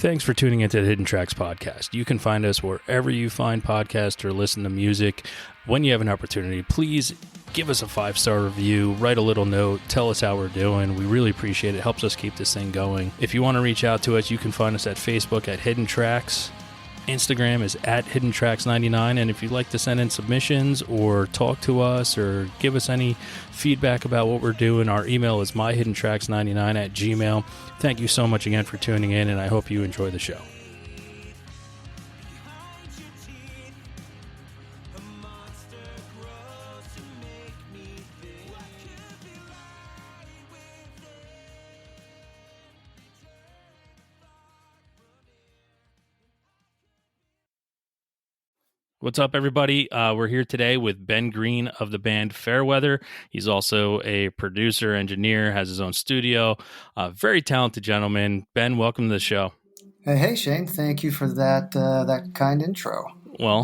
Thanks for tuning into the Hidden Tracks podcast. You can find us wherever you find podcasts or listen to music. When you have an opportunity, please give us a 5-star review, write a little note, tell us how we're doing. We really appreciate it. It helps us keep this thing going. If you want to reach out to us, you can find us at Facebook at Hidden Tracks. Instagram is at HiddenTracks99, and if you'd like to send in submissions or talk to us or give us any feedback about what we're doing, our email is myhiddentracks99@gmail. Thank you so much again for tuning in, and I hope you enjoy the show. What's up, everybody? We're here today with Ben Green of the band FAIRWEATHER. He's also a producer, engineer, has his own studio. Very talented gentleman. Ben, welcome to the show. Hey, Shane. Thank you for that kind intro. Well,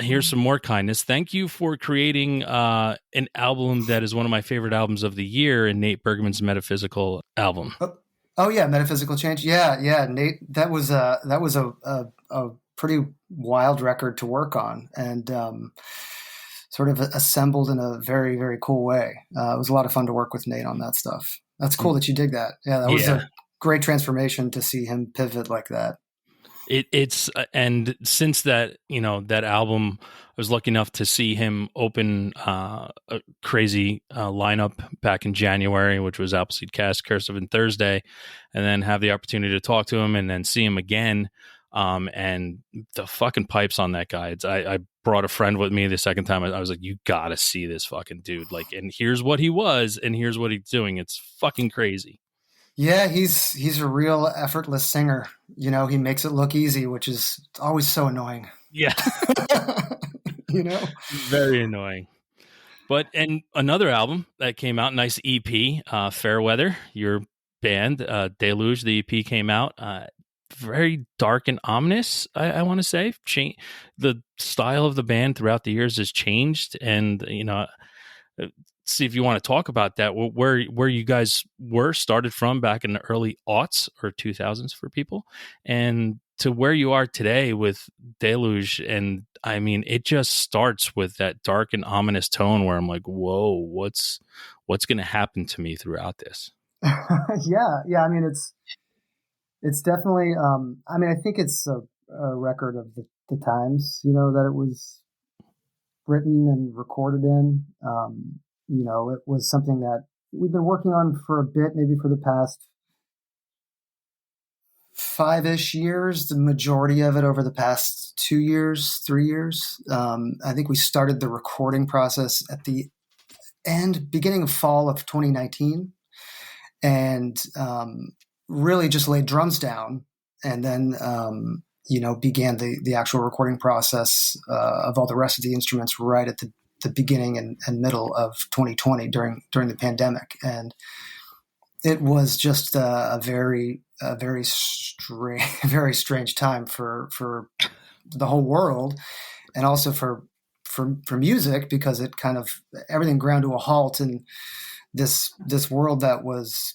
here's some more kindness. Thank you for creating an album that is one of my favorite albums of the year, in Nate Bergman's Metaphysical album. Oh yeah, Metaphysical Change. Yeah, Nate. That was a pretty wild record to work on, and sort of assembled in a very, very cool way. It was a lot of fun to work with Nate on that stuff. That's cool that you dig that. Yeah, that was a great transformation to see him pivot like that. It's and since that, that album, I was lucky enough to see him open a crazy lineup back in January, which was Appleseed Cast, Cursive, and Thursday, and then have the opportunity to talk to him and then see him again. And the fucking pipes on that guy. I brought a friend with me the second time. I was like, you gotta see this fucking dude. Like, and here's what he was, and here's what he's doing. It's fucking crazy. Yeah, he's a real effortless singer. He makes it look easy, which is always so annoying. Yeah. Very annoying. But, and another album that came out, nice EP, FAIRWEATHER, your band, Deluge, the EP came out, very dark and ominous, I want to say. The style of the band throughout the years has changed, and see if you want to talk about that. Where you guys started from back in the early aughts or 2000s for people, and to where you are today with Deluge. And I mean, it just starts with that dark and ominous tone where I'm like, whoa, what's going to happen to me throughout this? Yeah. I mean, it's definitely, I think it's a record of the times, that it was written and recorded in. It was something that we've been working on for a bit, maybe for the past 5-ish years, the majority of it over the past 2 years, 3 years. I think we started the recording process at the beginning of fall of 2019, and really just laid drums down, and then began the actual recording process of all the rest of the instruments right at the beginning and middle of 2020 during the pandemic. And it was just a very strange time for the whole world, and also for music, because it kind of, everything ground to a halt in this world that was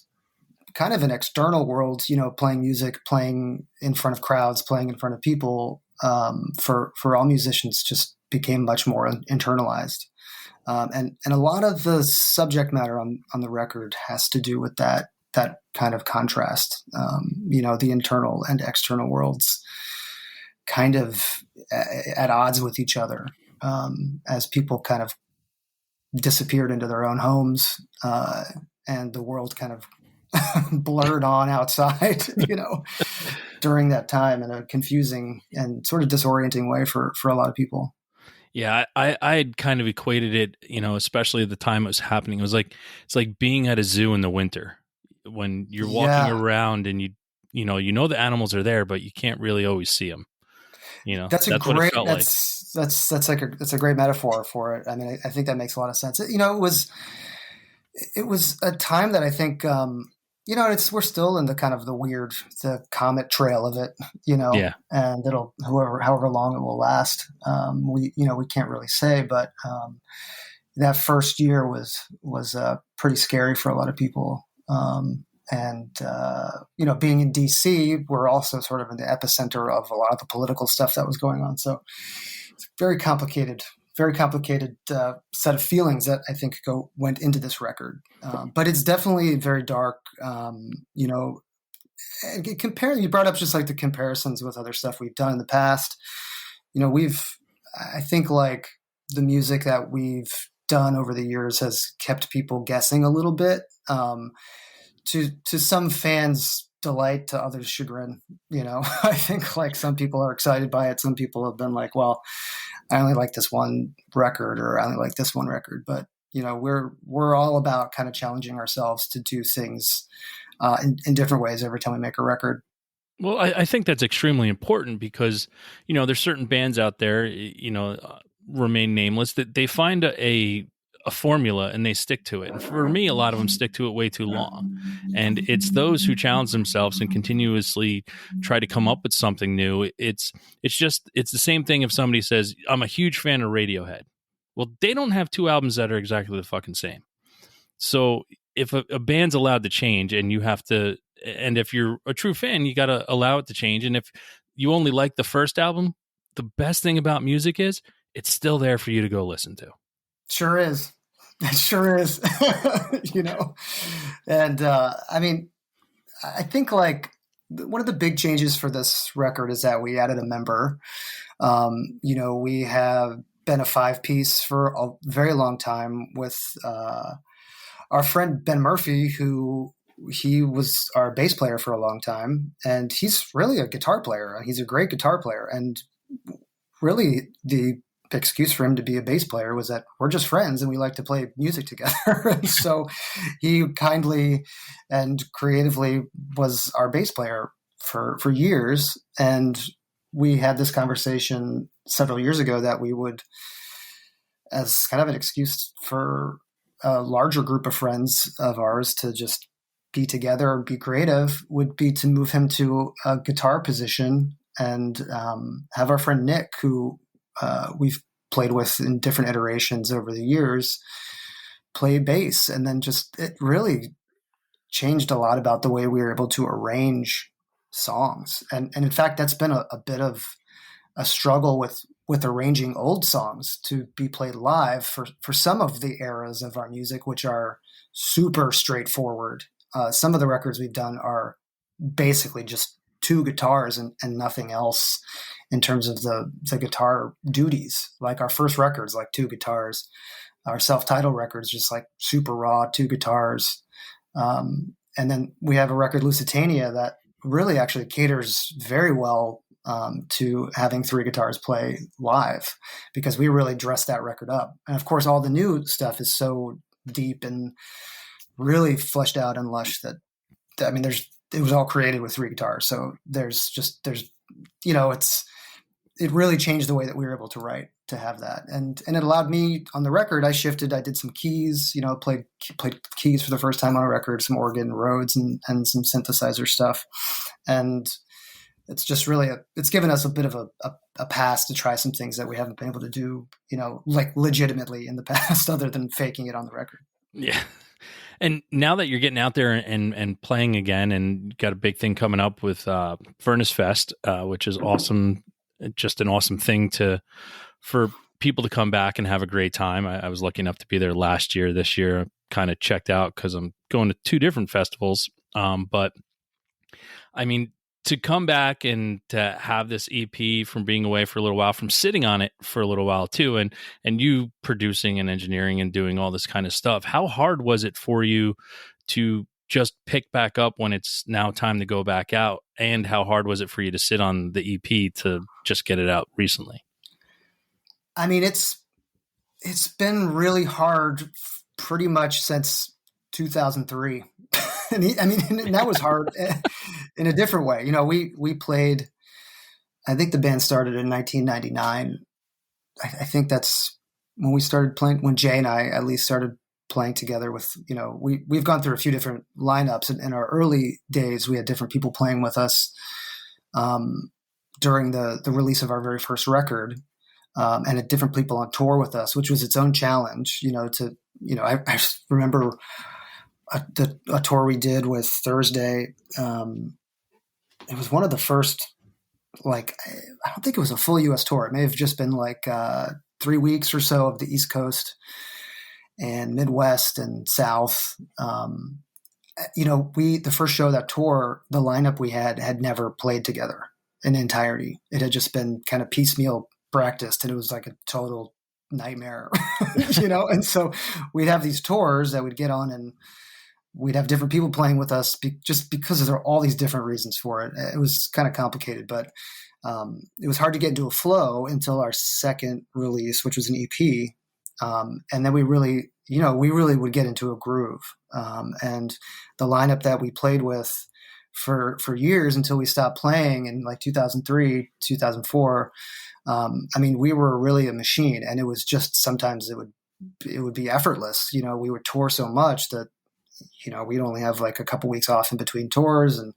kind of an external world, playing music, playing in front of crowds, playing in front of people, for all musicians just became much more internalized. And a lot of the subject matter on the record has to do with that kind of contrast, the internal and external worlds kind of at odds with each other, as people kind of disappeared into their own homes, and the world kind of blurred on outside, during that time, in a confusing and sort of disorienting way for a lot of people. Yeah, I had kind of equated it, especially at the time it was happening. It's like being at a zoo in the winter when you're walking around and you know the animals are there, but you can't really always see them. That's a great metaphor for it. I mean, I think that makes a lot of sense. It was a time that I think, we're still in the kind of the comet trail of it, and it'll, however long it will last. We can't really say, but that first year was pretty scary for a lot of people. And being in DC, we're also sort of in the epicenter of a lot of the political stuff that was going on. So it's very complicated set of feelings that I think went into this record. But it's definitely very dark. You brought up just like the comparisons with other stuff we've done in the past. I think like the music that we've done over the years has kept people guessing a little bit. To some fans' delight, to others' chagrin. I think like some people are excited by it. Some people have been like, well, I only like this one record, or I only like this one record. But we're all about kind of challenging ourselves to do things in different ways every time we make a record. Well, I think that's extremely important because, there's certain bands out there, remain nameless, that they find a formula and they stick to it. And for me, a lot of them stick to it way too long. And it's those who challenge themselves and continuously try to come up with something new. It's the same thing if somebody says, I'm a huge fan of Radiohead. Well, they don't have two albums that are exactly the fucking same. So if a band's allowed to change and if you're a true fan, you got to allow it to change. And if you only like the first album, the best thing about music is it's still there for you to go listen to. Sure is. It sure is. And I think like one of the big changes for this record is that we added a member. We have been a 5-piece for a very long time with our friend Ben Murphy, who he was our bass player for a long time, and he's really a guitar player. He's a great guitar player, and really the excuse for him to be a bass player was that we're just friends and we like to play music together. And so he kindly and creatively was our bass player for years. And we had this conversation several years ago that we would, as kind of an excuse for a larger group of friends of ours to just be together and be creative, would be to move him to a guitar position and have our friend Nick, who we've played with in different iterations over the years, play bass. And then it really changed a lot about the way we were able to arrange songs. And in fact, that's been a bit of a struggle with arranging old songs to be played live for some of the eras of our music, which are super straightforward. Some of the records we've done are basically just two guitars and nothing else in terms of the guitar duties. Like our first record's like two guitars. Our self-titled record's just like super raw, two guitars. And then we have a record, Lusitania, that really actually caters very well to having three guitars play live, because we really dressed that record up. And of course, all the new stuff is so deep and really fleshed out and lush that it was all created with three guitars. So it really changed the way that we were able to write, to have that. And it allowed me on the record, I did some keys, played keys for the first time on a record, some organ, Rhodes, and some synthesizer stuff. And it's just really it's given us a bit of a pass to try some things that we haven't been able to do, like legitimately in the past, other than faking it on the record. Yeah. And now that you're getting out there and playing again, and got a big thing coming up with Furnace Fest, which is awesome, just an awesome thing for people to come back and have a great time. I was lucky enough to be there last year. This year, kind of checked out because I'm going to two different festivals. But I mean, to come back and to have this EP from being away for a little while, from sitting on it for a little while too, and you producing and engineering and doing all this kind of stuff, how hard was it for you to just pick back up when it's now time to go back out? And how hard was it for you to sit on the EP to just get it out recently? I mean, it's been really hard pretty much since 2003. And that was hard in a different way. We played, I think the band started in 1999. I think that's when we started playing, when Jay and I at least started playing together with, we've gone through a few different lineups. And in our early days, we had different people playing with us during the release of our very first record, and had different people on tour with us, which was its own challenge, I remember a tour we did with Thursday. It was one of the first, like, I don't think it was a full U.S. tour. It may have just been like 3 weeks or so of the East Coast and Midwest and South. The first show of that tour, the lineup we had never played together in entirety. It had just been kind of piecemeal practiced, and it was like a total nightmare, And so we'd have these tours that we'd get on, and we'd have different people playing with us just because there are all these different reasons for it. It was kind of complicated, but it was hard to get into a flow until our second release, which was an EP. And then we really would get into a groove. And the lineup that we played with for years until we stopped playing in like 2003, 2004, we were really a machine, and it was just, sometimes it would be effortless. We would tour so much that, we'd only have like a couple weeks off in between tours, and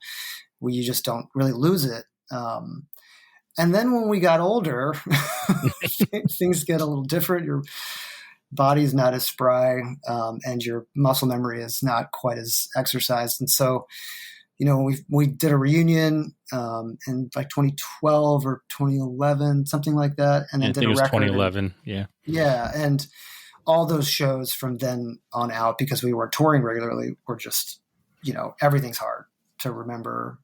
you just don't really lose it. And then when we got older, things get a little different. Your body's not as spry, and your muscle memory is not quite as exercised. And so, we did a reunion in like 2012 or 2011, something like that, and then did a record. 2011, yeah. Yeah, and all those shows from then on out, because we weren't touring regularly, were just, everything's hard to remember,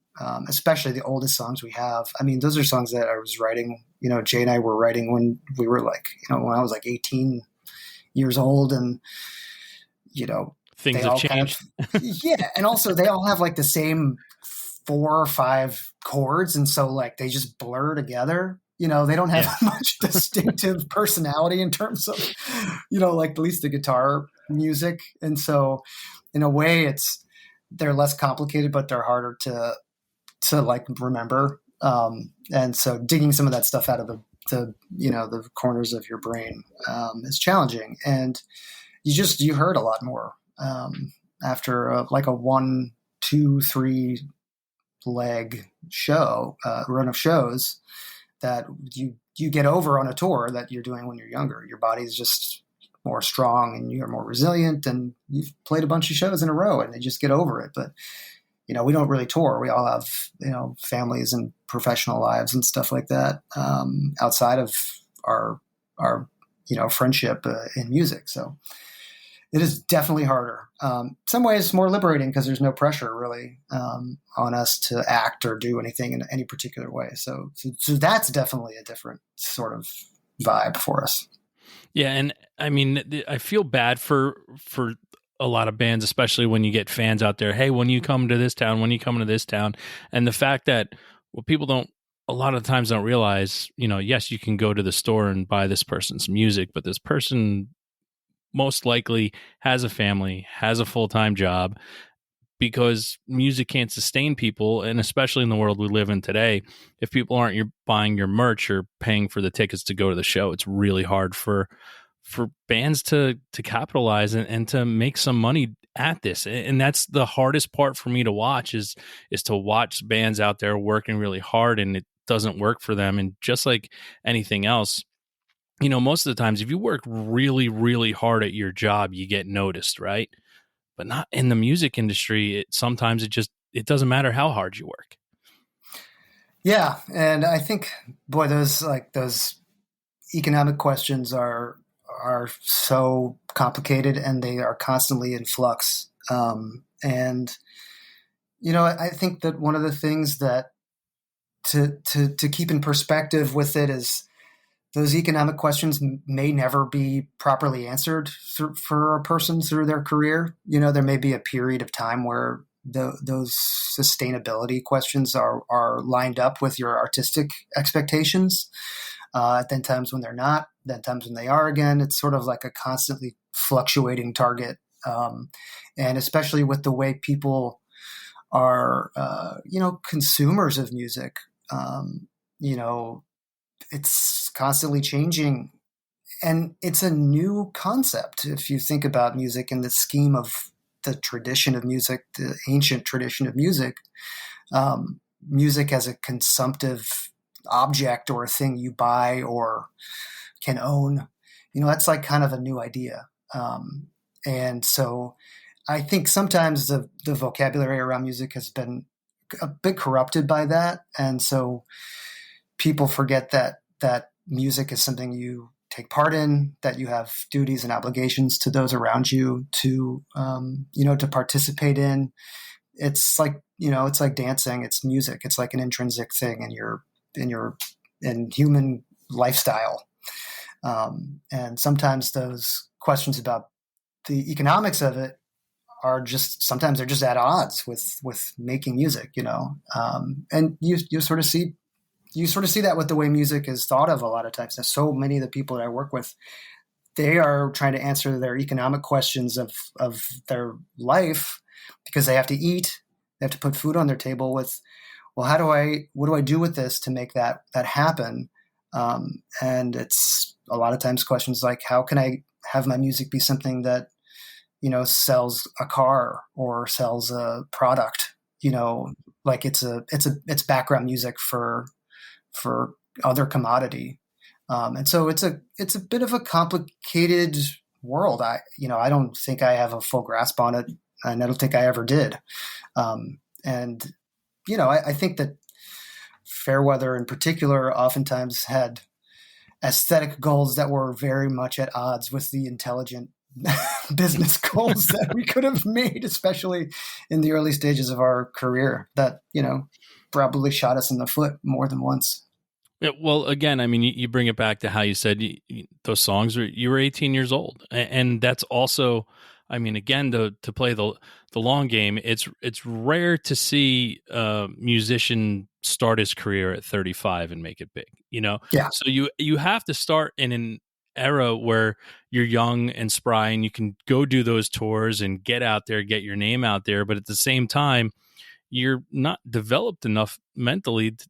especially the oldest songs we have. Those are songs that I was writing, Jay and I were writing when we were like, when I was like 18 years old, and, things have changed. Yeah. And also they all have like the same 4 or 5 chords. And so like they just blur together. They don't have much distinctive personality in terms of, like at least the guitar music. And so in a way they're less complicated, but they're harder to like remember. And so digging some of that stuff out of the corners of your brain is challenging. And you heard a lot more after like a 1, 2, 3 leg show, run of shows that you get over on a tour that you're doing when you're younger. Your body's just more strong, and you're more resilient, and you've played a bunch of shows in a row, and they just get over it. But, we don't really tour. We all have, families and professional lives and stuff like that outside of our friendship in music. So it is definitely harder. Some ways more liberating, because there's no pressure really on us to act or do anything in any particular way. So that's definitely a different sort of vibe for us. Yeah, and I feel bad for a lot of bands, especially when you get fans out there. Hey, when you come to this town, and the fact that people a lot of times don't realize, yes, you can go to the store and buy this person's music, but this person most likely has a family, has a full-time job, because music can't sustain people. And especially in the world we live in today, if people aren't buying your merch or paying for the tickets to go to the show, it's really hard for bands to capitalize and to make some money at this. And that's the hardest part for me to watch is to watch bands out there working really hard, and it doesn't work for them. And just like anything else, most of the times, if you work really, really hard at your job, you get noticed, right? But not in the music industry. Sometimes it doesn't matter how hard you work. Yeah. And I think, boy, those economic questions are so complicated, and they are constantly in flux. And, I think that one of the things that to keep in perspective with it is, those economic questions may never be properly answered for a person through their career. There may be a period of time where those sustainability questions are lined up with your artistic expectations. Then times when they're not, then times when they are again. It's sort of like a constantly fluctuating target. And especially with the way people are, consumers of music, it's constantly changing, and it's a new concept. If you think about music in the scheme of the tradition of music, the ancient tradition of music, music as a consumptive object or a thing you buy or can own, that's like kind of a new idea. And so I think sometimes the vocabulary around music has been a bit corrupted by that, and so people forget that music is something you take part in, that you have duties and obligations to those around you to to participate in. It's like it's like dancing. It's music. It's like an intrinsic thing in human lifestyle. And sometimes those questions about the economics of it are just sometimes they're just at odds with making music, and you sort of see that with the way music is thought of a lot of times. And so many of the people that I work with, they are trying to answer their economic questions of their life because they have to eat, they have to put food on their table with, well, what do I do with this to make that happen? And it's a lot of times questions like, how can I have my music be something that, sells a car or sells a product, like it's background music for other commodity. And so it's a bit of a complicated world. I don't think I have a full grasp on it, and I don't think I ever did. And I think that Fairweather in particular oftentimes had aesthetic goals that were very much at odds with the intelligent business goals that we could have made, especially in the early stages of our career, that, probably shot us in the foot more than once. Yeah, well, again, I mean, you bring it back to how you said those songs you were 18 years old, and that's also, I mean, again, to play the long game, it's rare to see a musician start his career at 35 and make it big, Yeah. So you have to start in an era where you're young and spry and you can go do those tours and get out there, get your name out there, but at the same time, you're not developed enough mentally to,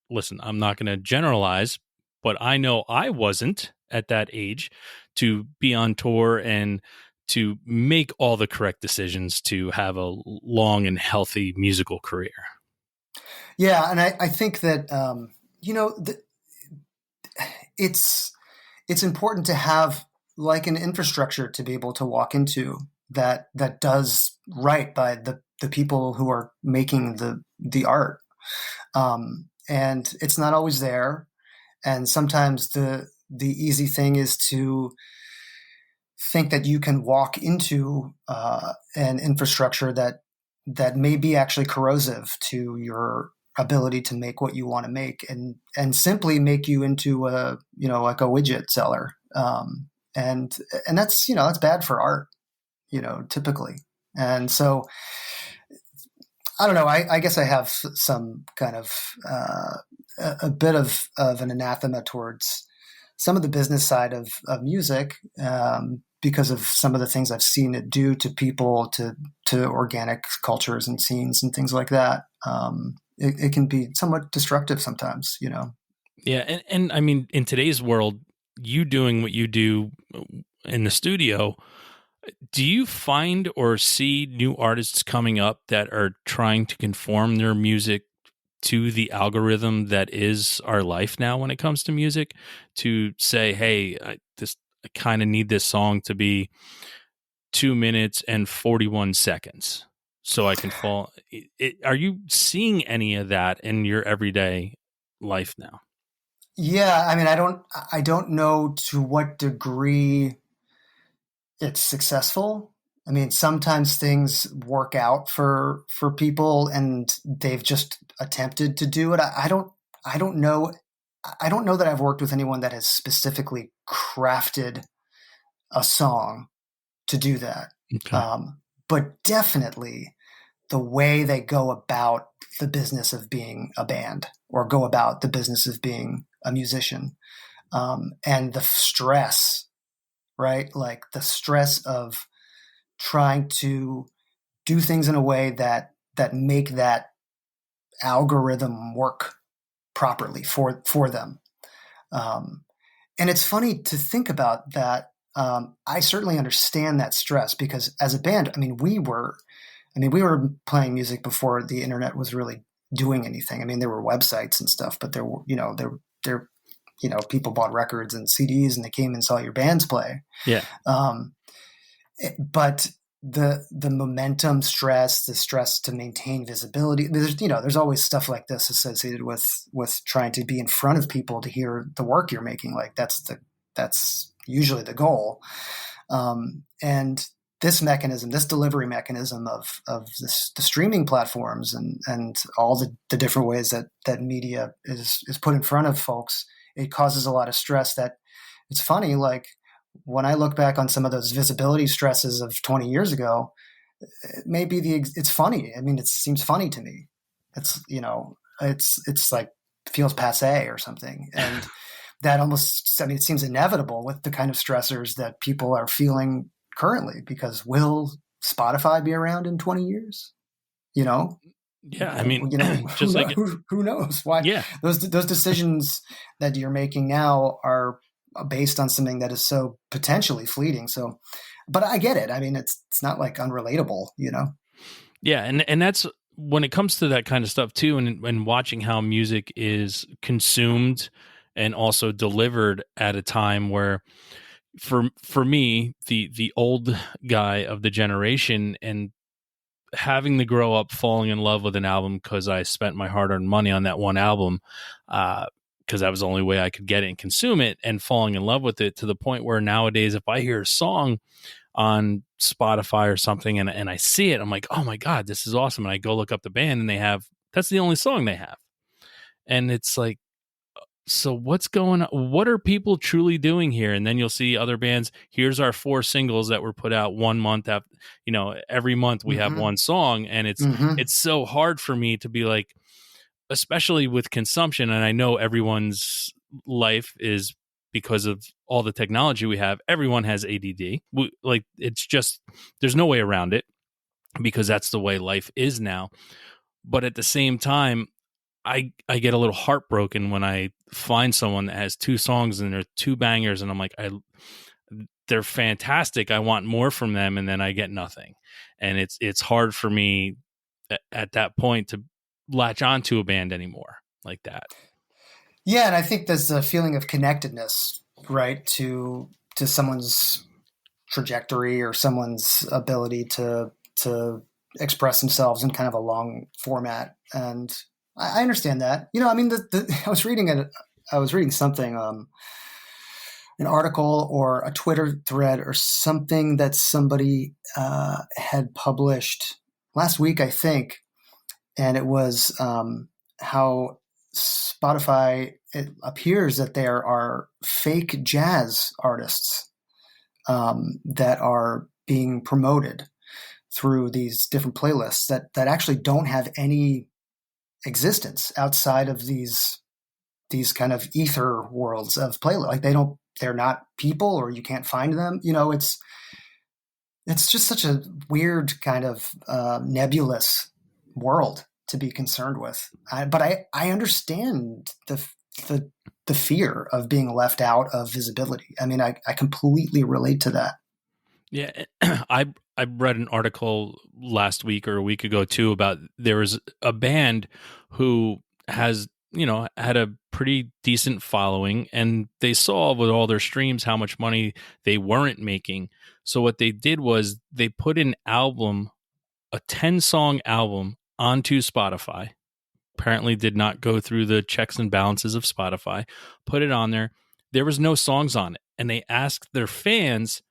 listen, I'm not going to generalize, but I know I wasn't at that age to be on tour and to make all the correct decisions to have a long and healthy musical career. Yeah. And I think that, it's important to have like an infrastructure to be able to walk into that does right by the people who are making the art. And it's not always there. And sometimes the easy thing is to think that you can walk into an infrastructure that may be actually corrosive to your ability to make what you want to make, and simply make you into like a widget seller. And that's, that's bad for art, typically. And so I don't know. I guess I have some kind of a bit of an anathema towards some of the business side of music, because of some of the things I've seen it do to people, to organic cultures and scenes and things like that. It can be somewhat destructive sometimes, Yeah, and I mean, in today's world, you doing what you do in the studio, do you find or see new artists coming up that are trying to conform their music to the algorithm that is our life now when it comes to music, to say, hey, I kind of need this song to be 2 minutes and 41 seconds so I can fall? Are you seeing any of that in your everyday life now? Yeah. I mean, I don't know to what degree it's successful. I mean, sometimes things work out for people and they've just attempted to do it. I don't know. I don't know that I've worked with anyone that has specifically crafted a song to do that. Okay. But definitely the way they go about the business of being a band, or go about the business of being a musician, and the stress, right? Like the stress of trying to do things in a way that make that algorithm work properly for them. And it's funny to think about that. I certainly understand that stress, because as a band, we were playing music before the internet was really doing anything. I mean, there were websites and stuff, but there were, people bought records and CDs and they came and saw your bands play. Yeah. but the momentum stress, the stress to maintain visibility, there's always stuff like this associated with trying to be in front of people to hear the work you're making. Like that's usually the goal. And this mechanism, this delivery mechanism of the streaming platforms and all the different ways that media is put in front of folks, it causes a lot of stress. That it's funny, like when I look back on some of those visibility stresses of 20 years ago, maybe it's funny. I mean, it seems funny to me. It's, it's like feels passe or something. And that almost, I mean, it seems inevitable with the kind of stressors that people are feeling currently, because will Spotify be around in 20 years? Yeah, I mean, just who knows why? Yeah, those decisions that you're making now are based on something that is so potentially fleeting. So, but I get it. I mean, it's not like unrelatable, Yeah, and that's when it comes to that kind of stuff too, and watching how music is consumed and also delivered at a time where, for me, the old guy of the generation, and having to grow up falling in love with an album because I spent my hard-earned money on that one album, because that was the only way I could get it and consume it, and falling in love with it to the point where nowadays, if I hear a song on Spotify or something and I see it, I'm like, oh my God, this is awesome. And I go look up the band and that's the only song they have. And it's like, so what's going on? What are people truly doing here? And then you'll see other bands. Here's our 4 singles that were put out 1 month after, every month we have one song. And it's so hard for me to be like, especially with consumption. And I know everyone's life is, because of all the technology we have, everyone has ADD. It's just, there's no way around it, because that's the way life is now. But at the same time, I get a little heartbroken when I find someone that has 2 songs and they're 2 bangers, and I'm like, they're fantastic. I want more from them, and then I get nothing. And it's hard for me at that point to latch onto a band anymore like that. Yeah, and I think there's a feeling of connectedness, right, to someone's trajectory or someone's ability to express themselves in kind of a long format. And I understand that. I mean, I was reading something, an article or a Twitter thread or something that somebody had published last week, I think, and it was how Spotify, it appears that there are fake jazz artists that are being promoted through these different playlists that actually don't have any existence outside of these kind of ether worlds of playlist. Like they're not people, or you can't find them. It's just such a weird kind of nebulous world to be concerned with. But I understand the fear of being left out of visibility. I mean, I completely relate to that. Yeah, I read an article last week or a week ago too about there was a band who has, had a pretty decent following, and they saw with all their streams how much money they weren't making. So what they did was they put an album, a 10-song album, onto Spotify. Apparently did not go through the checks and balances of Spotify, put it on there. There was no songs on it. And they asked their fans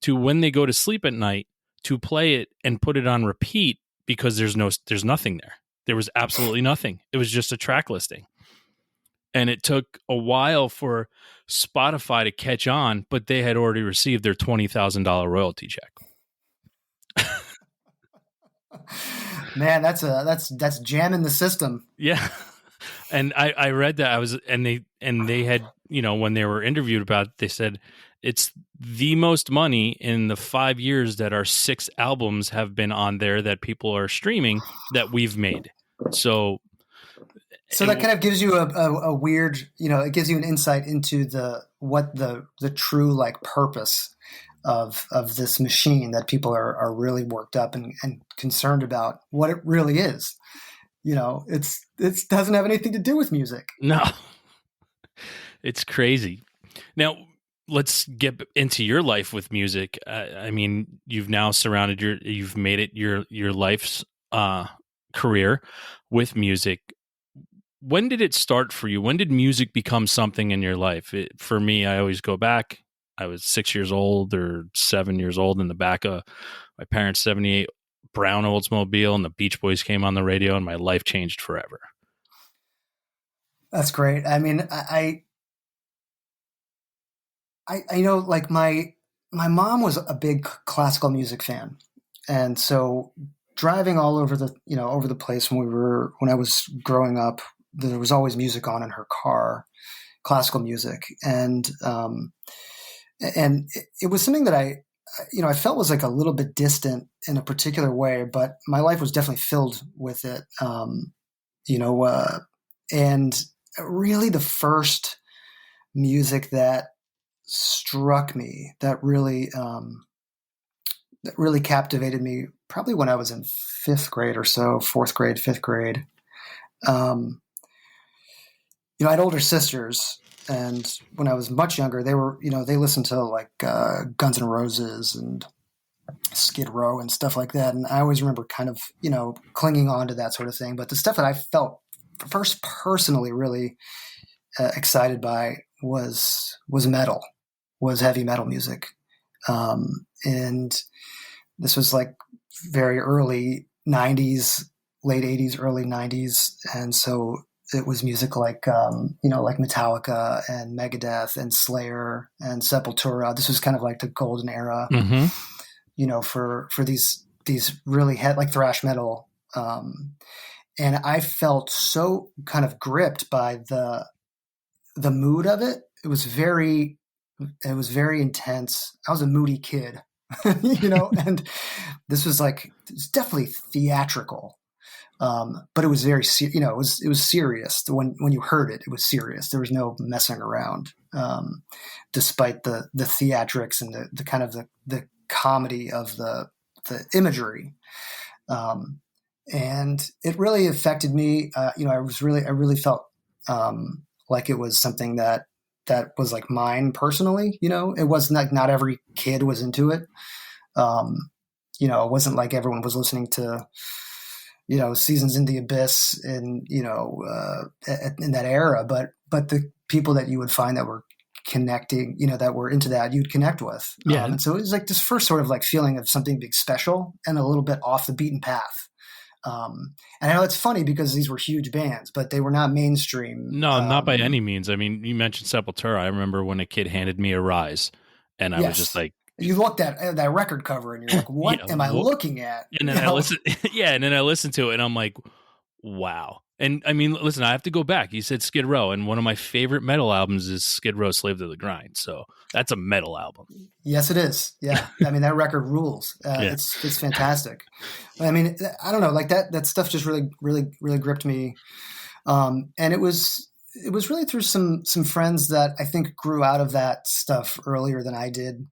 to, when they go to sleep at night, to play it and put it on repeat, because there's nothing there. There was absolutely nothing. It was just a track listing. And it took a while for Spotify to catch on, but they had already received their $20,000 royalty check. Man, that's jamming the system. Yeah. And I read that they had, when they were interviewed about it, they said it's the most money in the 5 years that our 6 albums have been on there that people are streaming that we've made. So that kind of gives you a weird, it gives you an insight into what the true like purpose of this machine that people are really worked up and concerned about, what it really is. It doesn't have anything to do with music. No, it's crazy. Now, let's get into your life with music. I mean, you've now you've made it your life's career with music. When did it start for you? When did music become something in your life? For me, I always go back. I was 6 years old or 7 years old in the back of my parents' 78 brown Oldsmobile, and the Beach Boys came on the radio, and my life changed forever. That's great. I mean, I know, like my mom was a big classical music fan, and so driving all over over the place when I was growing up, there was always music on in her car, classical music, and it was something that I felt was like a little bit distant in a particular way, but my life was definitely filled with it. You know, and really the first music that struck me, that really captivated me, probably when I was in fifth grade or so, fourth grade, fifth grade. Um, I had older sisters, and when I was much younger, they listened to like Guns N' Roses and Skid Row and stuff like that. And I always remember kind of, clinging on to that sort of thing. But the stuff that I felt first personally really excited by was metal, was heavy metal music. And this was like very early 90s, late 80s, early 90s. And so it was music like, like Metallica and Megadeth and Slayer and Sepultura. This was kind of like the golden era, Mm-hmm. For these really like thrash metal. And I felt so kind of gripped by the mood of it. It was very intense. I was a moody kid, and this was it's definitely theatrical. But it was very, it was serious. When you heard it, it was serious. There was no messing around, despite the theatrics and the kind of the comedy of the imagery. And it really affected me. I really felt like it was something that was like mine personally. It wasn't like not every kid was into it. It wasn't like everyone was listening to Seasons in the Abyss and in that era, but the people that you would find that were connecting, that were into that, you'd connect with. Yeah. And so it was like this first sort of like feeling of something big special and a little bit off the beaten path. And I know it's funny because these were huge bands, but they were not mainstream. No, not by any means. I mean, you mentioned Sepultura. I remember when a kid handed me a Rise, and I was just like, you looked at that record cover and you're like, what am I looking at? And then I listened. Yeah. And then I listened to it and I'm like, wow. And I mean, listen, I have to go back. You said Skid Row, and one of my favorite metal albums is Skid Row Slave to the Grind. So that's a metal album. Yes, it is. Yeah. I mean, that record rules. It's fantastic. I mean, I don't know, like that stuff just really, really, really gripped me. And it was really through some friends that I think grew out of that stuff earlier than I did.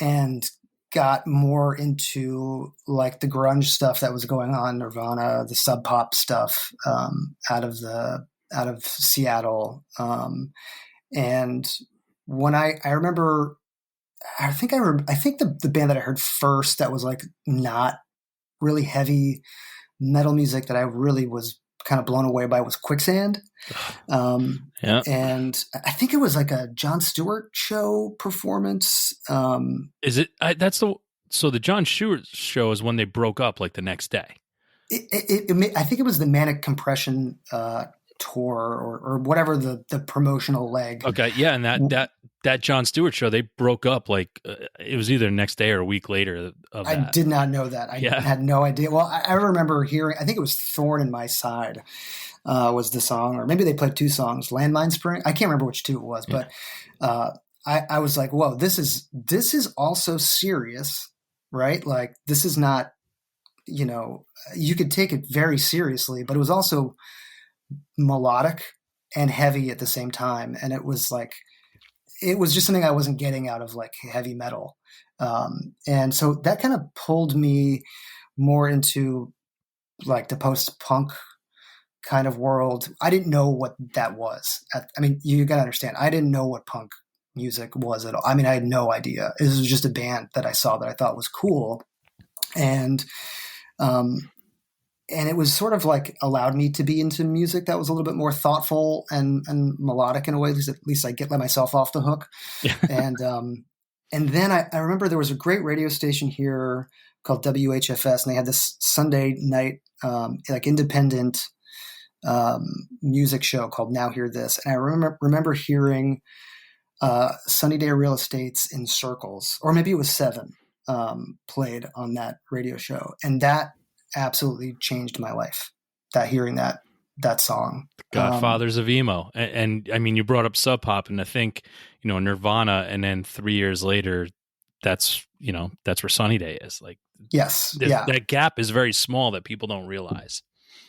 And got more into like the grunge stuff that was going on, Nirvana, the Sub Pop stuff, out of Seattle. And when I remember, I think the band that I heard first that was like not really heavy metal music that I really was kind of blown away by was Quicksand. Yeah. And I think it was like a Jon Stewart show performance. Is it? So the Jon Stewart show is when they broke up like the next day. I think it was the Manic Compression tour or whatever the promotional leg. Okay, yeah, and that Jon Stewart show, they broke up like it was either the next day or a week later. I did not know that. I had no idea. Well, I remember hearing. I think it was "Thorn in My Side" was the song, or maybe they played two songs, "Landmine Spring." I can't remember which two it was, but I was like, "Whoa, this is also serious, right? Like this is not, you could take it very seriously, but it was also melodic and heavy at the same time, and it was just something I wasn't getting out of like heavy metal." And so that kind of pulled me more into like the post-punk kind of world. I didn't know what that was. I mean, you got to understand, I didn't know what punk music was at all. I mean, I had no idea. This was just a band that I saw that I thought was cool. And, and it was sort of like allowed me to be into music that was a little bit more thoughtful and melodic in a way. At least I let myself off the hook. And then I remember there was a great radio station here called WHFS, and they had this Sunday night, like independent music show called Now Hear This. And I remember hearing Sunny Day Real Estate's In Circles, or maybe it was Seven, played on that radio show. And that absolutely changed my life, hearing that song. Godfathers of emo. And I mean, you brought up Sub Pop, and I think, Nirvana, and then 3 years later, that's where Sunny Day is. Like, yes, that gap is very small that people don't realize.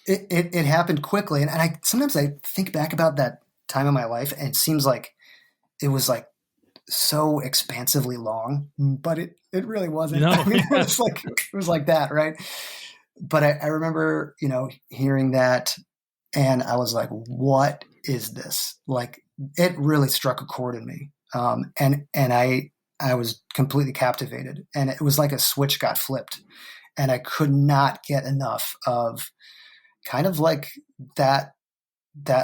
It happened quickly. And sometimes I think back about that time in my life, and it seems like it was like so expansively long, but it really wasn't. No. I mean, it was like that, right? But I remember, hearing that, and I was like, what is this? Like, it really struck a chord in me. And I was completely captivated, and it was like a switch got flipped, and I could not get enough of kind of like that,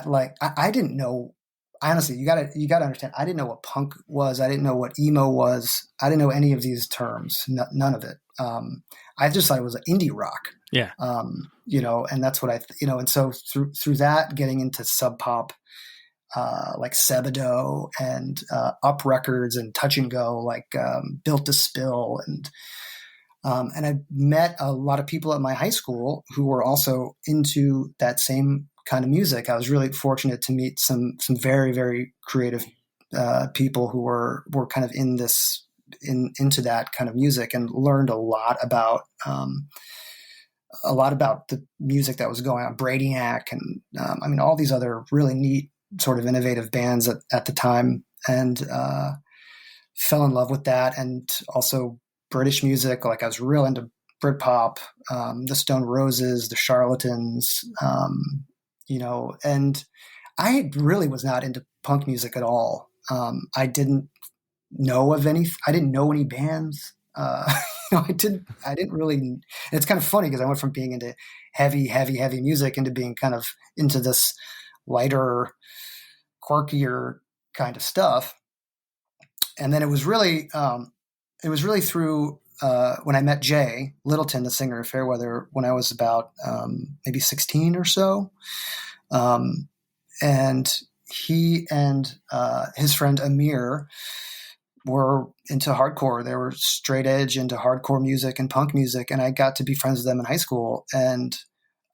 like, I didn't know. Honestly, you gotta understand, I didn't know what punk was. I didn't know what emo was. I didn't know any of these terms, none of it. I just thought it was indie rock. Yeah. And that's what and so through that, getting into Sub Pop, like Sebado and Up Records and Touch and Go, like Built to Spill, and I met a lot of people at my high school who were also into that same kind of music. I was really fortunate to meet some very, very creative people who were kind of into that kind of music, and learned a lot about the music that was going on, Brainiac, and I mean, all these other really neat sort of innovative bands at the time, and fell in love with that. And also British music. Like, I was real into Britpop, the Stone Roses, the Charlatans, and I really was not into punk music at all. I didn't know any bands. I didn't really. It's kind of funny because I went from being into heavy music into being kind of into this lighter, quirkier kind of stuff. And then it was really through when I met Jay Littleton, the singer of Fairweather, when I was about maybe 16 or so. And he and his friend Amir were into hardcore. They were straight edge into hardcore music and punk music, and I got to be friends with them in high school. And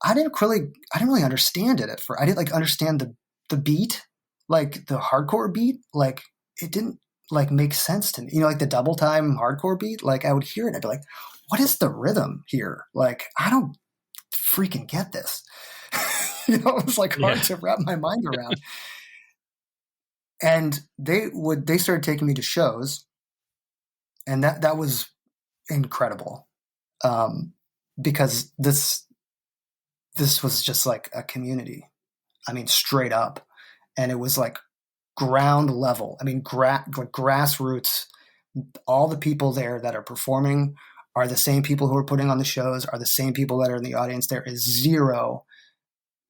I didn't really understand it at first. I didn't like understand the beat, like the hardcore beat. Like, it didn't like make sense to me. Like the double time hardcore beat. Like, I would hear it and I'd be like, what is the rhythm here? Like, I don't freaking get this. It was like hard to wrap my mind around. And they started taking me to shows, and that was incredible, because this was just like a community. I mean, straight up, and it was like ground level. I mean, grassroots. All the people there that are performing are the same people who are putting on the shows, are the same people that are in the audience. There is zero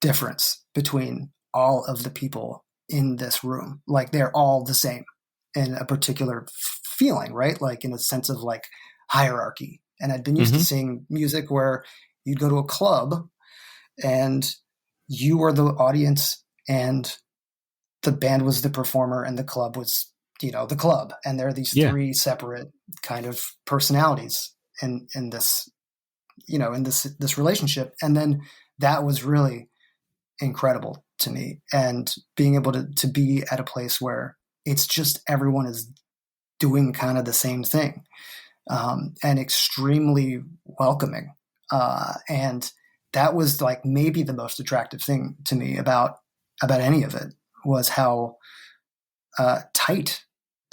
difference between all of the people in this room. Like, they're all the same in a particular feeling, right? Like, in a sense of like hierarchy. And I'd been used to seeing music where you'd go to a club and you were the audience and the band was the performer and the club was, the club. And there are these three separate kind of personalities in this, in this relationship. And then that was really incredible to me, and being able to be at a place where it's just everyone is doing kind of the same thing, and extremely welcoming, and that was like maybe the most attractive thing to me about any of it, was how tight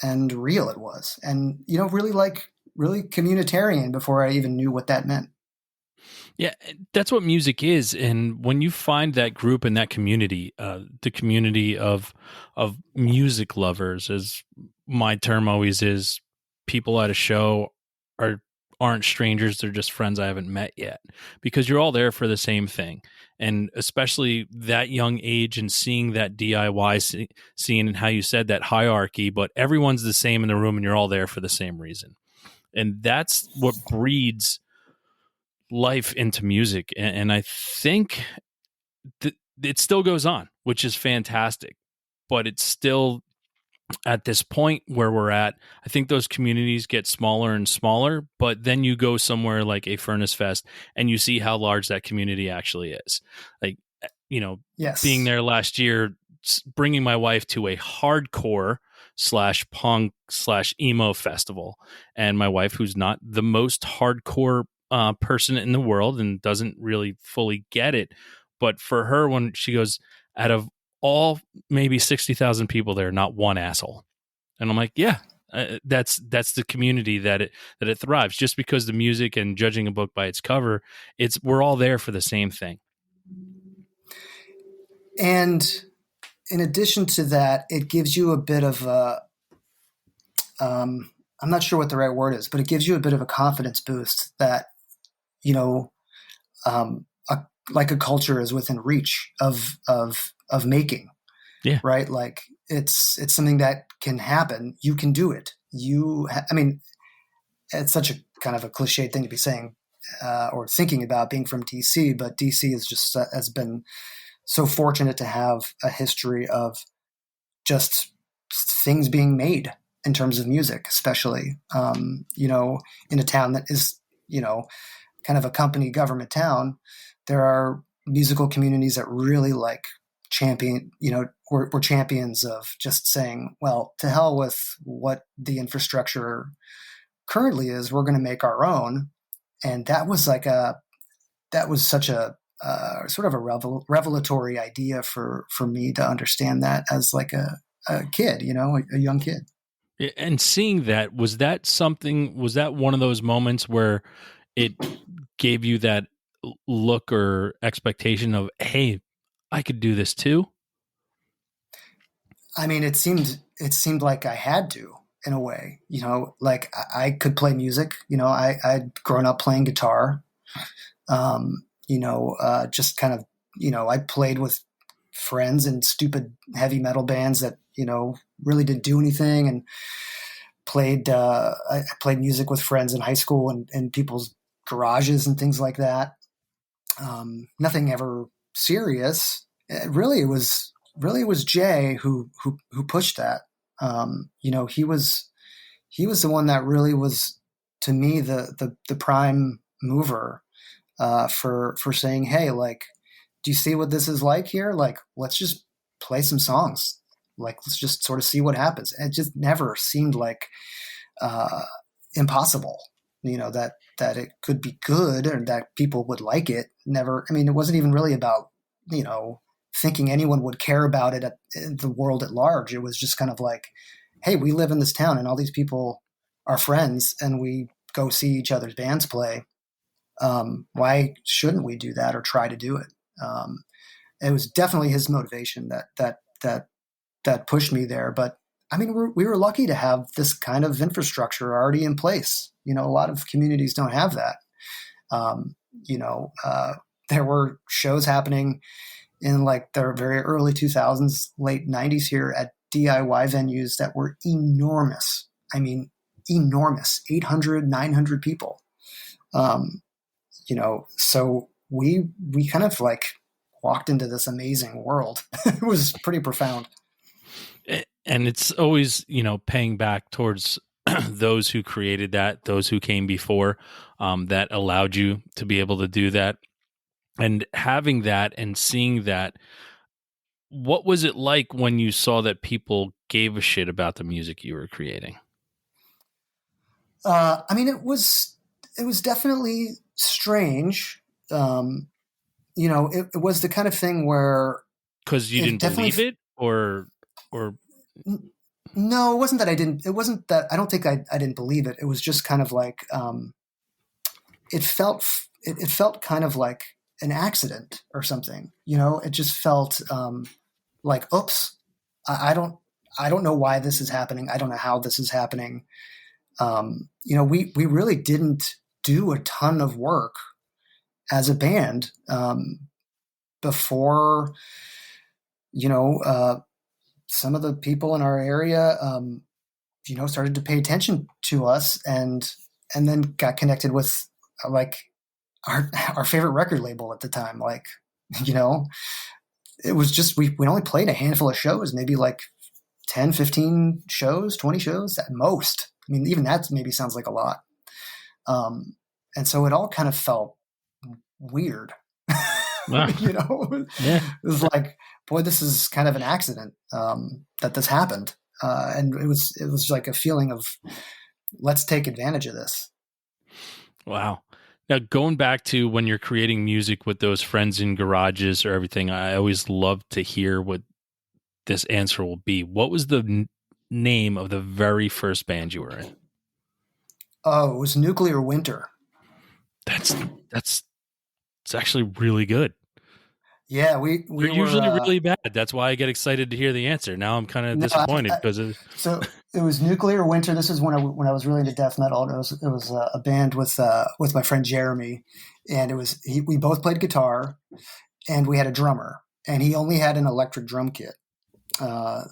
and real it was, and really communitarian before I even knew what that meant. Yeah, that's what music is. And when you find that group and that community, the community of music lovers, as my term always is, people at a show are aren't strangers, they're just friends I haven't met yet, because you're all there for the same thing. And especially that young age and seeing that DIY scene, and how you said that hierarchy, but everyone's the same in the room and you're all there for the same reason. And that's what breeds life into music. And I think it still goes on, which is fantastic. But it's still at this point where we're at. I think those communities get smaller and smaller, but then you go somewhere like a Furnace Fest and you see how large that community actually is. Like, being Yes. there last year, bringing my wife to a hardcore slash punk slash emo festival, and my wife, who's not the most hardcore person in the world and doesn't really fully get it, but for her, when she goes, out of all maybe 60,000 people there, not one asshole. And I'm like, yeah, that's the community that it thrives. Just because the music and judging a book by its cover, we're all there for the same thing. And in addition to that, it gives you a bit of a, I'm not sure what the right word is, but it gives you a bit of a confidence boost that, you know, um, a, like a culture is within reach of making, Yeah. right? Like it's something that can happen. You can do it. I mean, it's such a kind of a cliche thing to be saying or thinking about being from DC, but DC is just has been so fortunate to have a history of just things being made in terms of music, especially in a town that is kind of a company government town. There are musical communities that really like we're champions of just saying, well, to hell with what the infrastructure currently is, we're going to make our own. And that was such a sort of a revelatory idea for me to understand that as like a kid, a young kid. And seeing that, was that one of those moments where it gave you that look or expectation of, hey, I could do this too? I mean, it seemed like I had to, in a way, like I could play music. I'd grown up playing guitar. Just kind of, I played with friends in stupid heavy metal bands that really didn't do anything, and I played music with friends in high school and people's garages and things like that. Nothing ever serious. It was Jay who pushed that. He was the one that really was, to me, the prime mover for saying, hey, like, do you see what this is like here? Like, let's just play some songs. Like, let's just sort of see what happens. And it just never seemed like uh, impossible. That it could be good or that people would like it. Never. I mean, it wasn't even really about thinking anyone would care about it in the world at large. It was just kind of like, hey, we live in this town and all these people are friends and we go see each other's bands play. Why shouldn't we do that or try to do it? It was definitely his motivation that pushed me there. But I mean, we were lucky to have this kind of infrastructure already in place. A lot of communities don't have that. Um, there were shows happening in like the very early 2000s, late 90s here at DIY venues that were enormous. I mean, enormous, 800, 900 people. Um, so we kind of like walked into this amazing world. It was pretty profound. And it's always, paying back towards those who created that, those who came before, that allowed you to be able to do that. And having that and seeing that, what was it like when you saw that people gave a shit about the music you were creating? I mean, it was definitely strange. It was the kind of thing where Because you it didn't definitely. believe it, or No, it wasn't that I didn't. It wasn't that I don't think I didn't believe it. It was just kind of like it felt kind of like an accident or something. It just felt like, oops, I don't know why this is happening. I don't know how this is happening. We really didn't do a ton of work as a band before, some of the people in our area, started to pay attention to us, and then got connected with like our favorite record label at the time. Like, it was just, we only played a handful of shows, maybe like 10, 15 shows, 20 shows at most. I mean, even that maybe sounds like a lot. And so it all kind of felt weird. Wow. It was like, boy, this is kind of an accident that this happened. And it was like a feeling of, let's take advantage of this. Wow. Now, going back to when you're creating music with those friends in garages or everything, I always love to hear what this answer will be. What was the name of the very first band you were in? Oh, it was Nuclear Winter. It's actually really good. Yeah, we They're usually really bad. That's why I get excited to hear the answer. Now I'm kind of disappointed because so it was Nuclear Winter. This is when I was really into death metal. It was a band with my friend Jeremy, and we both played guitar, and we had a drummer, and he only had an electric drum kit.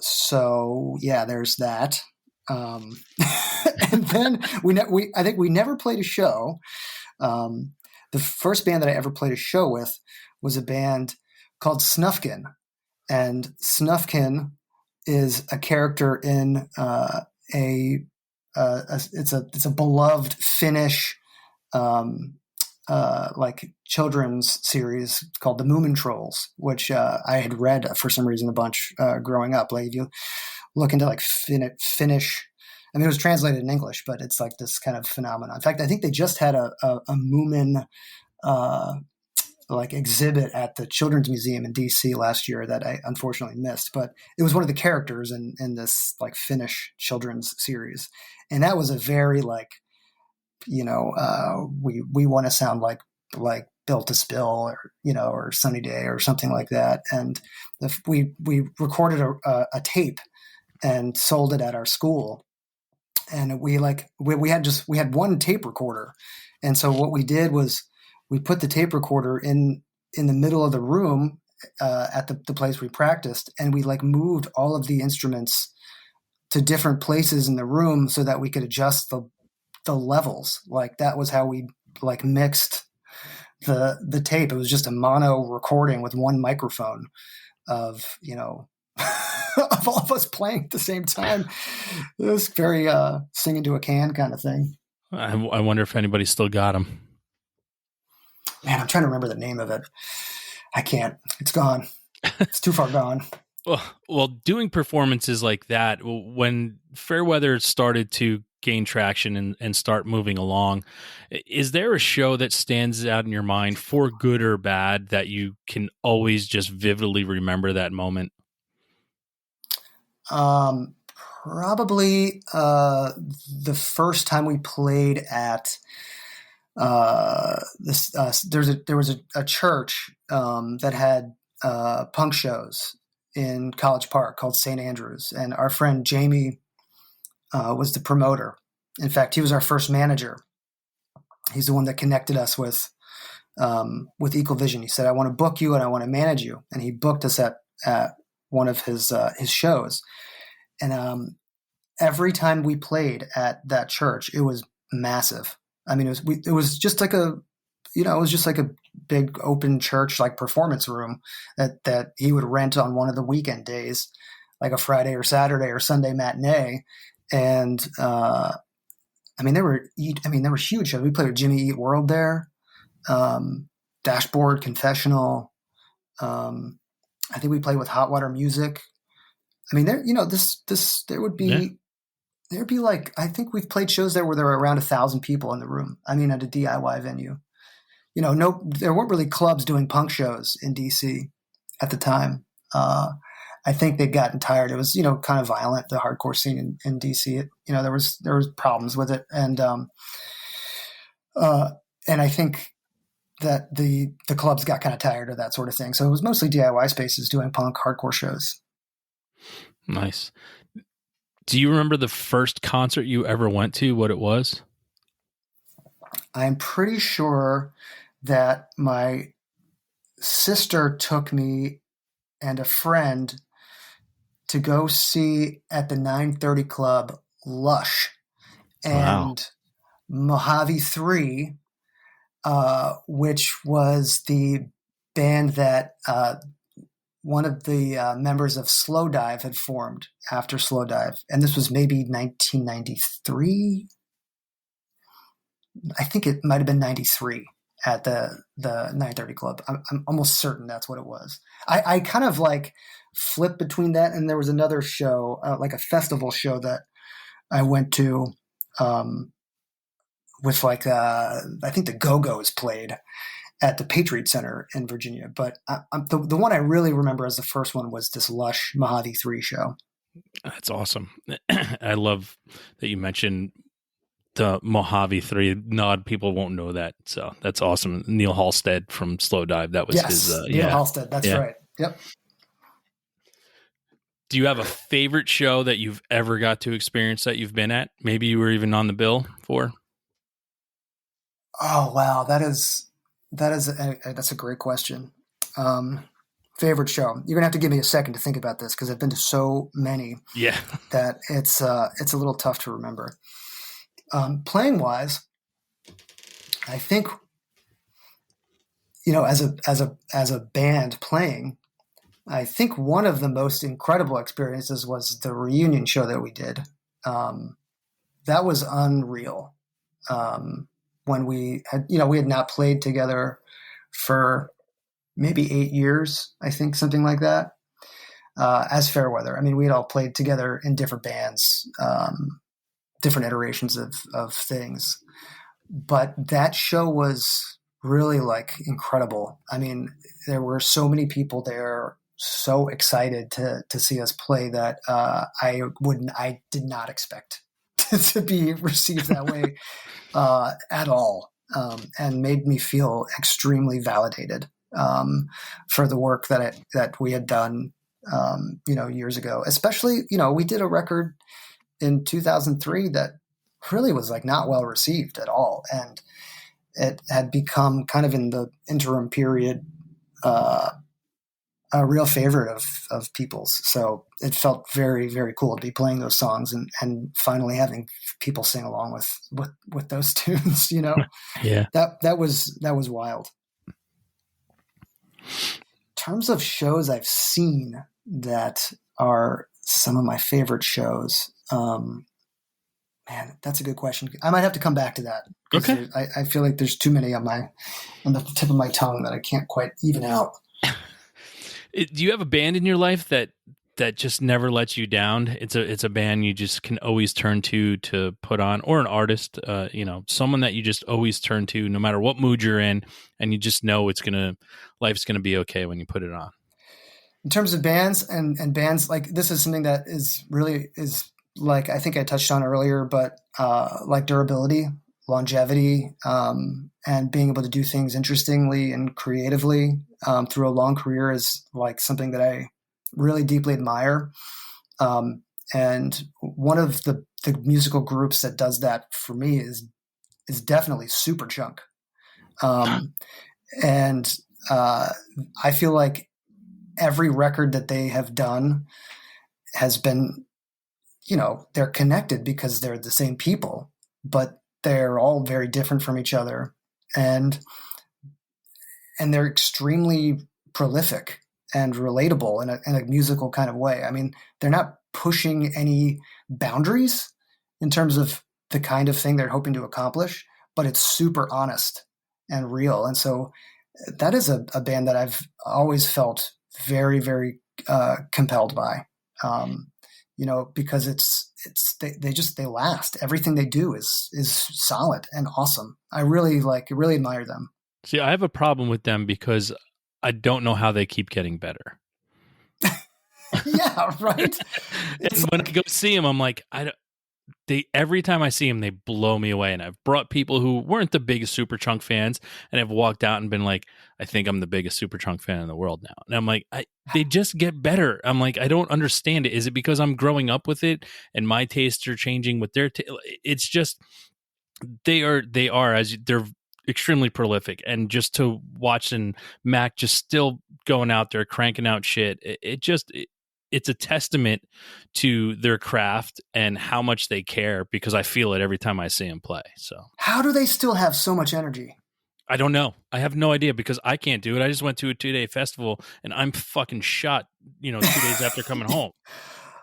So yeah, there's that. And then I think we never played a show. The first band that I ever played a show with was a band called Snufkin, and Snufkin is a character in it's a beloved Finnish like children's series called The Moomin Trolls, which I had read for some reason a bunch growing up. Like if you look into like Finnish. I mean, it was translated in English, but it's like this kind of phenomenon. In fact, I think they just had a Moomin like exhibit at the Children's Museum in DC last year that I unfortunately missed, but it was one of the characters in this like Finnish children's series. And that was a very like, we want to sound like Built to Spill or Sunny Day or something like that. And we recorded a tape and sold it at our school. And we had one tape recorder. And so what we did was we put the tape recorder in the middle of the room at the place we practiced, and we like moved all of the instruments to different places in the room so that we could adjust the levels. Like that was how we like mixed the tape. It was just a mono recording with one microphone of of all of us playing at the same time. It was very singing to a can kind of thing. I wonder if anybody still got them. Man, I'm trying to remember the name of it. I can't. It's gone. It's too far gone. Well, doing performances like that, when Fairweather started to gain traction and start moving along, is there a show that stands out in your mind, for good or bad, that you can always just vividly remember that moment? Probably the first time we played at there was a church that had punk shows in College Park called St. Andrews, and our friend Jamie was the promoter. In fact, he was our first manager. He's the one that connected us with Equal Vision. He said, "I want to book you and I want to manage you," and he booked us at one of his shows. And every time we played at that church, it was massive. I mean, it was just like a big open church like performance room that he would rent on one of the weekend days, like a Friday or Saturday or Sunday matinee. And they were huge shows. We played with Jimmy Eat World there, Dashboard, Confessional. I think we played with Hot Water Music. I mean, there would be. There'd be like, I think we've played shows there where there were around 1,000 people in the room. I mean, at a DIY venue. There weren't really clubs doing punk shows in DC at the time. I think they'd gotten tired. It was, kind of violent, the hardcore scene in DC. There was problems with it. And and I think that the clubs got kind of tired of that sort of thing. So it was mostly DIY spaces doing punk hardcore shows. Nice. Do you remember the first concert you ever went to, what it was? I'm pretty sure that my sister took me and a friend to go see at the 930 Club Lush Wow. and Mojave 3, which was the band that one of the members of Slowdive had formed after Slowdive. And this was maybe 1993. I think it might have been 93 at the 930 Club. I'm almost certain that's what it was. I kind of like flipped between that, and there was another show, like a festival show that I went to with like, I think the Go-Go's played at the Patriot Center in Virginia. But the one I really remember as the first one was this Lush Mojave 3 show. That's awesome. I love that you mentioned the Mojave 3. Nod people won't know that. So that's awesome. Neil Halstead from Slowdive. That was his. Neil Halstead. That's right. Yep. Do you have a favorite show that you've ever got to experience that you've been at? Maybe you were even on the bill for? Oh, wow. That's a great question. Favorite show. You're going to have to give me a second to think about this because I've been to so many that it's a little tough to remember. Playing wise, I think, as a band playing, I think one of the most incredible experiences was the reunion show that we did. That was unreal. When we had not played together for maybe 8 years, I think, something like that, as Fairweather. I mean, we had all played together in different bands, different iterations of things. But that show was really like incredible. I mean, there were so many people there, so excited to see us play that I did not expect to be received that way at all, and made me feel extremely validated for the work that we had done, years ago. Especially, we did a record in 2003 that really was like not well received at all, and it had become kind of in the interim period a real favorite of people's. So it felt very, very cool to be playing those songs and finally having people sing along with those tunes, Yeah. That was wild. In terms of shows I've seen that are some of my favorite shows, man, that's a good question. I might have to come back to that. Okay. I feel like there's too many on the tip of my tongue that I can't quite even out. Do you have a band in your life that just never lets you down? It's a band you just can always turn to put on, or an artist, someone that you just always turn to no matter what mood you're in, and you just know life's gonna be okay when you put it on. In terms of bands and bands, like this is something that is like, I think I touched on earlier, but like durability, longevity, and being able to do things interestingly and creatively through a long career is like something that I really deeply admire. And one of the musical groups that does that for me is definitely Superchunk. And I feel like every record that they have done has been, they're connected because they're the same people, but they're all very different from each other. And they're extremely prolific and relatable in a musical kind of way. I mean, they're not pushing any boundaries in terms of the kind of thing they're hoping to accomplish, but it's super honest and real. And so that is a band that I've always felt very, very compelled by, because they last. Everything they do is solid and awesome. I really admire them. See, I have a problem with them because I don't know how they keep getting better. Yeah, right. And when I go see them, I'm like, they every time I see them, they blow me away. And I've brought people who weren't the biggest Superchunk fans, and have walked out and been like, "I think I'm the biggest Superchunk fan in the world now." And I'm like, they just get better. I'm like, I don't understand it. Is it because I'm growing up with it and my tastes are changing with their? It's just they are as they're extremely prolific, and just to watch and Mac just still going out there cranking out shit, it's a testament to their craft and how much they care, because I feel it every time I see them play. So How do they still have so much energy? I don't know. I have no idea, because I can't do it. I just went to a 2-day festival and I'm fucking shot, 2 days after coming home.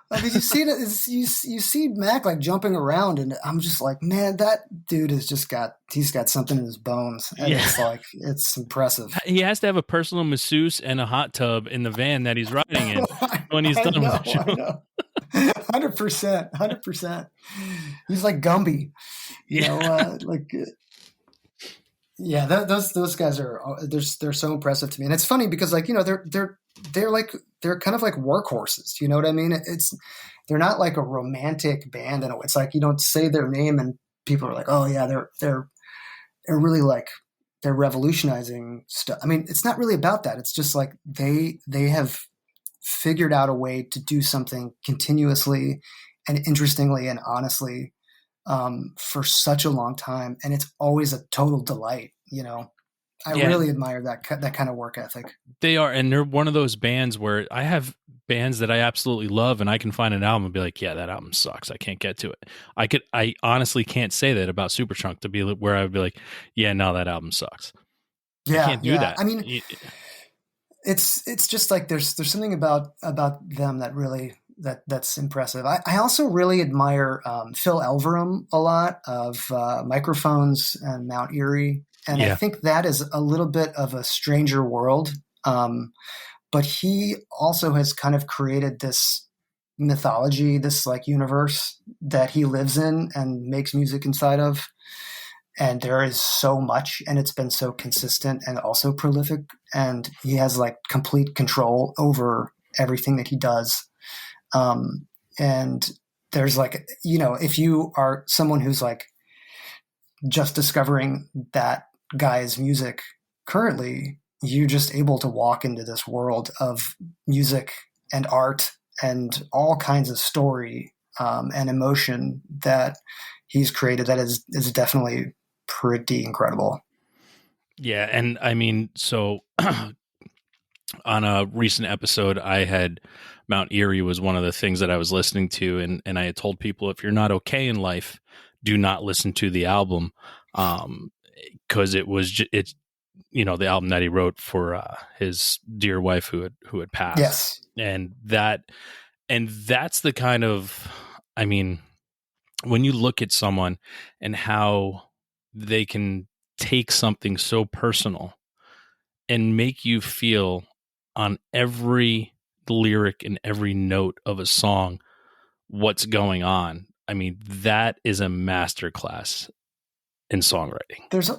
I mean, you see that you see Mac like jumping around, and I'm just like, man, that dude he's got something in his bones, and it's impressive. He has to have a personal masseuse and a hot tub in the van that he's riding in when he's done with the show. I know. 100%. He's like Gumby, those guys are they're so impressive to me, and it's funny because they're kind of like workhorses. You know what I mean? They're not like a romantic band, and it's like you don't say their name and people are like, oh yeah, they're really like they're revolutionizing stuff. I mean, it's not really about that. It's just like they have figured out a way to do something continuously and interestingly and honestly for such a long time, and it's always a total delight. I really admire that kind of work ethic. They are, and they're one of those bands where I have bands that I absolutely love, and I can find an album and be like, yeah, that album sucks, I can't get to it. I honestly can't say that about Superchunk, to be where I'd be like, yeah, no, that album sucks. Yeah, I can't do that. I mean, it's just like there's something about them that really that's impressive. I also really admire Phil Elverum a lot, of Microphones and Mount Eerie. And I think that is a little bit of a stranger world. But he also has kind of created this mythology, this like universe that he lives in and makes music inside of. And there is so much, and it's been so consistent and also prolific. And he has like complete control over everything that he does. And there's like, if you are someone who's like just discovering that guy's music currently, you're just able to walk into this world of music and art and all kinds of story and emotion that he's created that is definitely pretty incredible. Yeah, and I mean, so on a recent episode, I had Mount Eerie was one of the things that I was listening to, and I had told people, if you're not okay in life, do not listen to the album, because it's the album that he wrote for his dear wife who had passed. Yes, and that's the kind of, I mean, when you look at someone and how they can take something so personal and make you feel on every lyric and every note of a song what's going on. I mean, that is a masterclass in songwriting. There's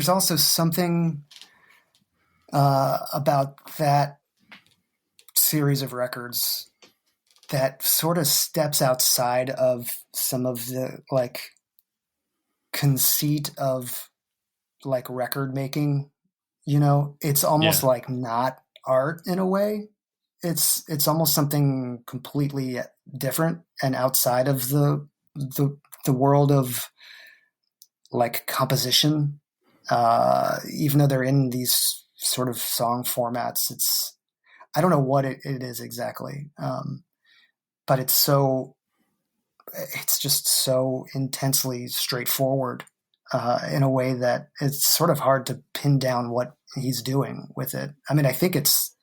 also something about that series of records that sort of steps outside of some of the like conceit of like record making. It's almost like not art in a way. It's almost something completely different and outside of the world of like composition. Even though they're in these sort of song formats, I don't know what it is exactly, but it's just so intensely straightforward in a way that it's sort of hard to pin down what he's doing with it. I mean, I think it's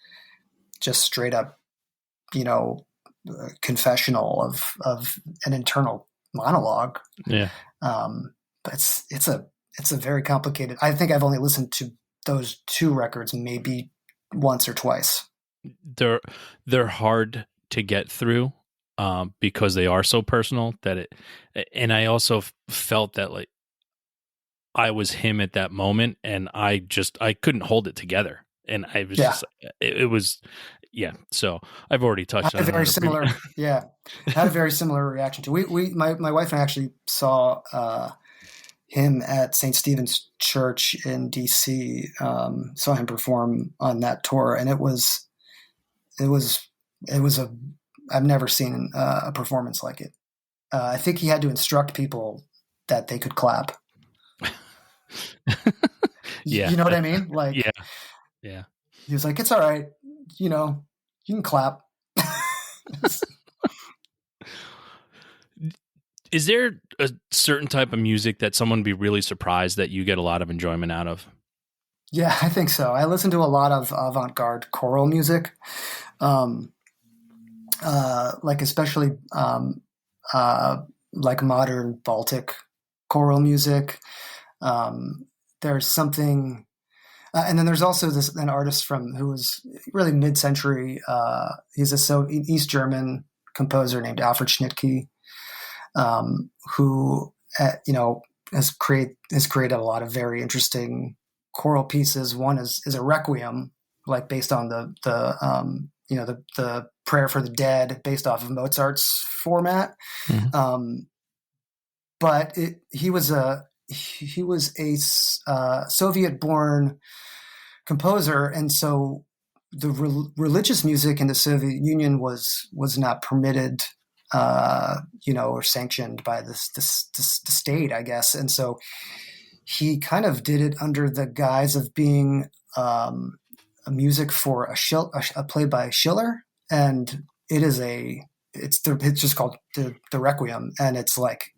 just straight up, confessional of an internal monologue. Yeah. But it's a very complicated. I think I've only listened to those two records maybe once or twice. They're hard to get through because they are so personal and I also felt that like I was him at that moment, and I couldn't hold it together. and I was Yeah. just it was yeah. So I've already I touched had a on very it. similar, yeah, I had a very similar reaction to. My wife and I actually saw him at St. Stephen's Church in DC. Saw him perform on that tour, and it was it was a I've never seen a performance like it. I think he had to instruct people that they could clap. Yeah, You know what I mean? yeah, Like yeah. he was like, "It's all right, you know, you can clap." Is there a certain type of music that someone would be really surprised that you get a lot of enjoyment out of? Yeah, I think so. I listen to a lot of avant-garde choral music, um, like especially uh, like modern Baltic choral music. There's something, and then there's also an artist who was really mid-century. He's East German composer named Alfred Schnittke, who has created a lot of very interesting choral pieces. One is a requiem, like based on the prayer for the dead, based off of Mozart's format. Mhm. But he was a Soviet-born composer, and so the religious music in the Soviet Union was not permitted, or sanctioned by the state, I guess. And so he kind of did it under the guise of being a music for a play by Schiller, and it's just called the Requiem, and it's like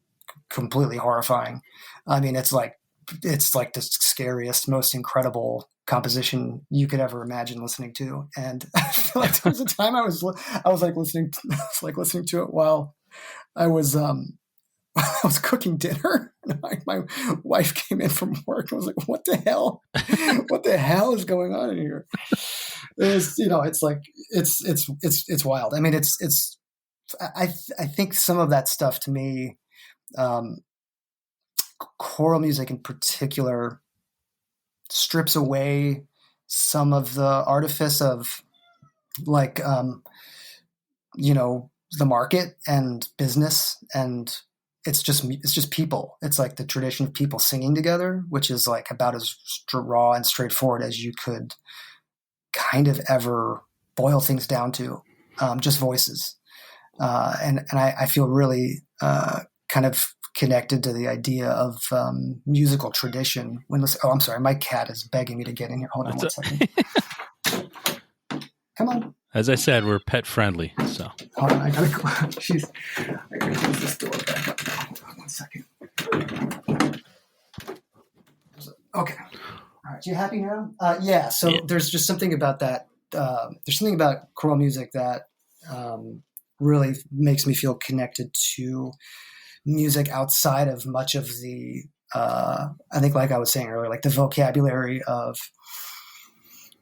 completely horrifying. I mean, it's like the scariest, most incredible composition you could ever imagine listening to. And I feel like there was a time I was listening to it while I was I was cooking dinner. And my wife came in from work. I was like, "What the hell? What the hell is going on in here?" It's like it's wild. I mean, I think some of that stuff to me, um, choral music in particular, strips away some of the artifice of like the market and business, and it's just people. It's like the tradition of people singing together, which is like about as raw and straightforward as you could kind of ever boil things down to, just voices. And I feel really kind of connected to the idea of musical tradition. Oh, I'm sorry, my cat is begging me to get in here. Hold on one second. Come on. As I said, we're pet friendly. So hold on, I gotta close this door back up now. Hold on one second. Okay. All right. You happy now? Yeah. So yeah. There's just something about that. There's something about choral music that really makes me feel connected to music outside of much of the, I think, like I was saying earlier, like the vocabulary of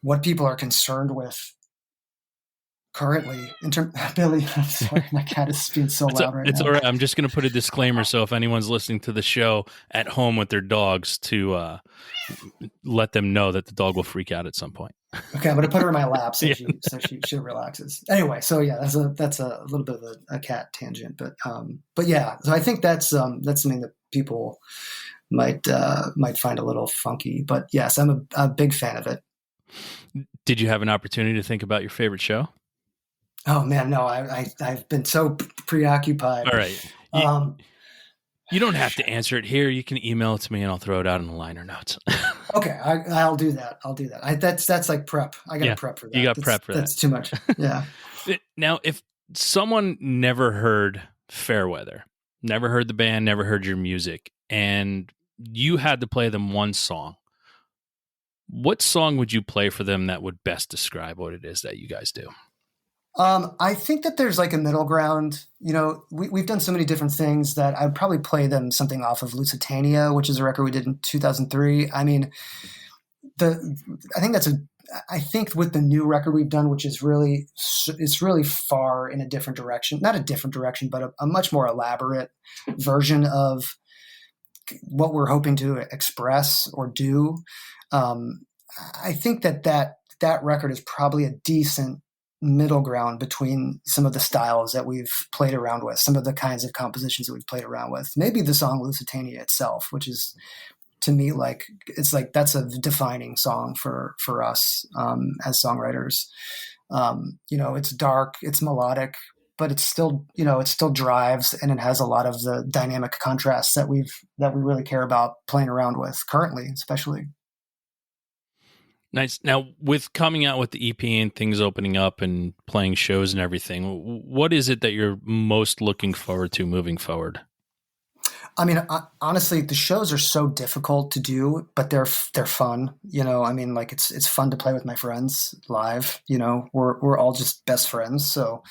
what people are concerned with currently. Billy, I'm sorry, my cat is being so loud right now. It's all right. I'm just going to put a disclaimer. So if anyone's listening to the show at home with their dogs, to let them know that the dog will freak out at some point. Okay, I'm going to put her in my lap so she relaxes. Anyway, so yeah, that's a little bit of a cat tangent, but yeah, so I think that's something that people might find a little funky. But yes, I'm a big fan of it. Did you have an opportunity to think about your favorite show? Oh man, no, I've been so preoccupied. All right. You don't have to answer it here. You can email it to me and I'll throw it out in the liner notes. Okay, I'll do that. That's like prep. I got to prep for that. You got prep for that. That's too much. Yeah. Now, if someone never heard Fairweather, never heard the band, never heard your music, and you had to play them one song, what song would you play for them that would best describe what it is that you guys do? I think that there's like a middle ground. We've done so many different things that I'd probably play them something off of Lusitania, which is a record we did in 2003. I mean, I think with the new record we've done, which is it's really far in a different direction, not a different direction, but a much more elaborate version of what we're hoping to express or do. I think that that record is probably a decent middle ground between some of the styles that we've played around with, some of the kinds of compositions that we've played around with. Maybe the song Lusitania itself, which is, to me, like, it's like that's a defining song for us as songwriters. It's dark, it's melodic, but it's still, it still drives, and it has a lot of the dynamic contrasts that we really care about playing around with currently, especially. Nice. Now, with coming out with the EP and things opening up and playing shows and everything, what is it that you're most looking forward to moving forward? I mean, honestly, the shows are so difficult to do, but they're fun. I mean, like it's fun to play with my friends live. We're all just best friends, so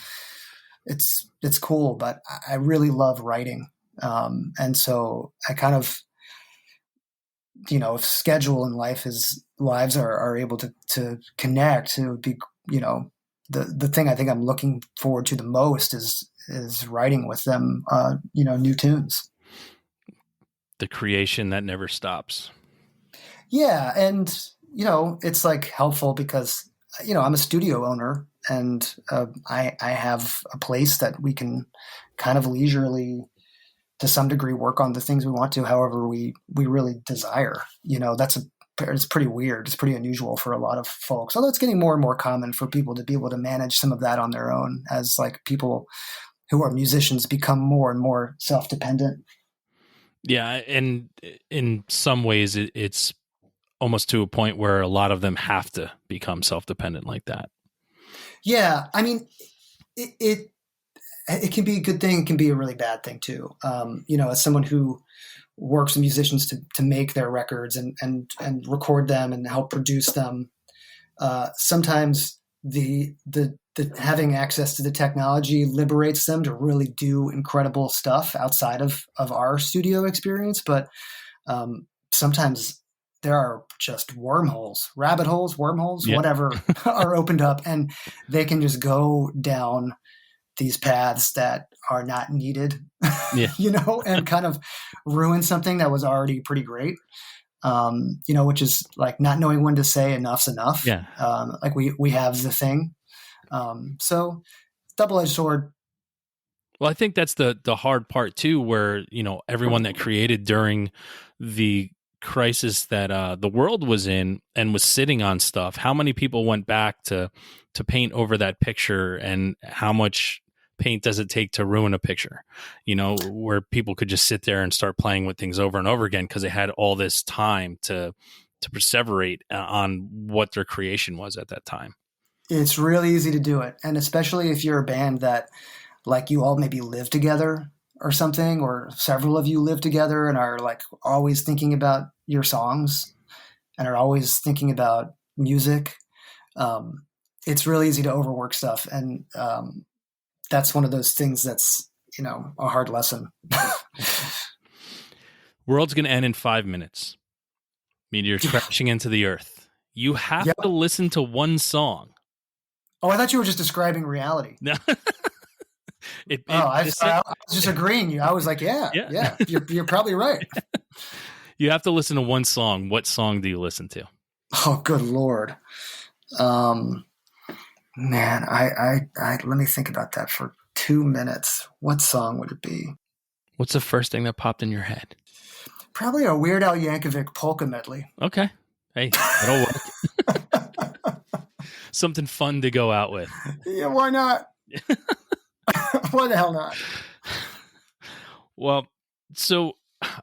it's cool. But I really love writing, and so I kind of, if schedule and lives are able to connect, it would be, the thing I think I'm looking forward to the most is writing with them, new tunes. The creation that never stops. Yeah. And, it's like helpful because, I'm a studio owner, and I have a place that we can kind of leisurely, to some degree, work on the things we want to, however we really desire. It's pretty weird. It's pretty unusual for a lot of folks, although it's getting more and more common for people to be able to manage some of that on their own, as like people who are musicians become more and more self-dependent. Yeah, and in some ways, it's almost to a point where a lot of them have to become self-dependent like that. Yeah, I mean, it can be a good thing. It can be a really bad thing too. As someone who works with musicians to make their records and record them and help produce them, sometimes the having access to the technology liberates them to really do incredible stuff outside of our studio experience. But sometimes there are just rabbit holes, wormholes, Yeah. whatever are opened up, and they can just go down these paths that are not needed, Yeah. And kind of ruin something that was already pretty great. Which is like not knowing when to say enough's enough. Yeah. Like we have the thing. So double-edged sword. Well, I think that's the hard part too, where, everyone that created during the crisis that the world was in and was sitting on stuff, how many people went back to paint over that picture, and how much paint does it take to ruin a picture, where people could just sit there and start playing with things over and over again because they had all this time to perseverate on what their creation was at that time. It's really easy to do it. And especially if you're a band that, like, you all maybe live together or something, or several of you live together and are like always thinking about your songs and are always thinking about music. It's really easy to overwork stuff. And that's one of those things that's, a hard lesson. World's going to end in 5 minutes. Meteors crashing into the earth. You have to listen to one song. Oh, I thought you were just describing reality. No. I was just agreeing you. I was like, yeah, you're probably right. You have to listen to one song. What song do you listen to? Oh, good Lord. Man, I let me think about that for 2 minutes. What song would it be? What's the first thing that popped in your head? Probably a Weird Al Yankovic polka medley. Okay. Hey, that'll work. Something fun to go out with. Yeah, why not? Why the hell not? Well, so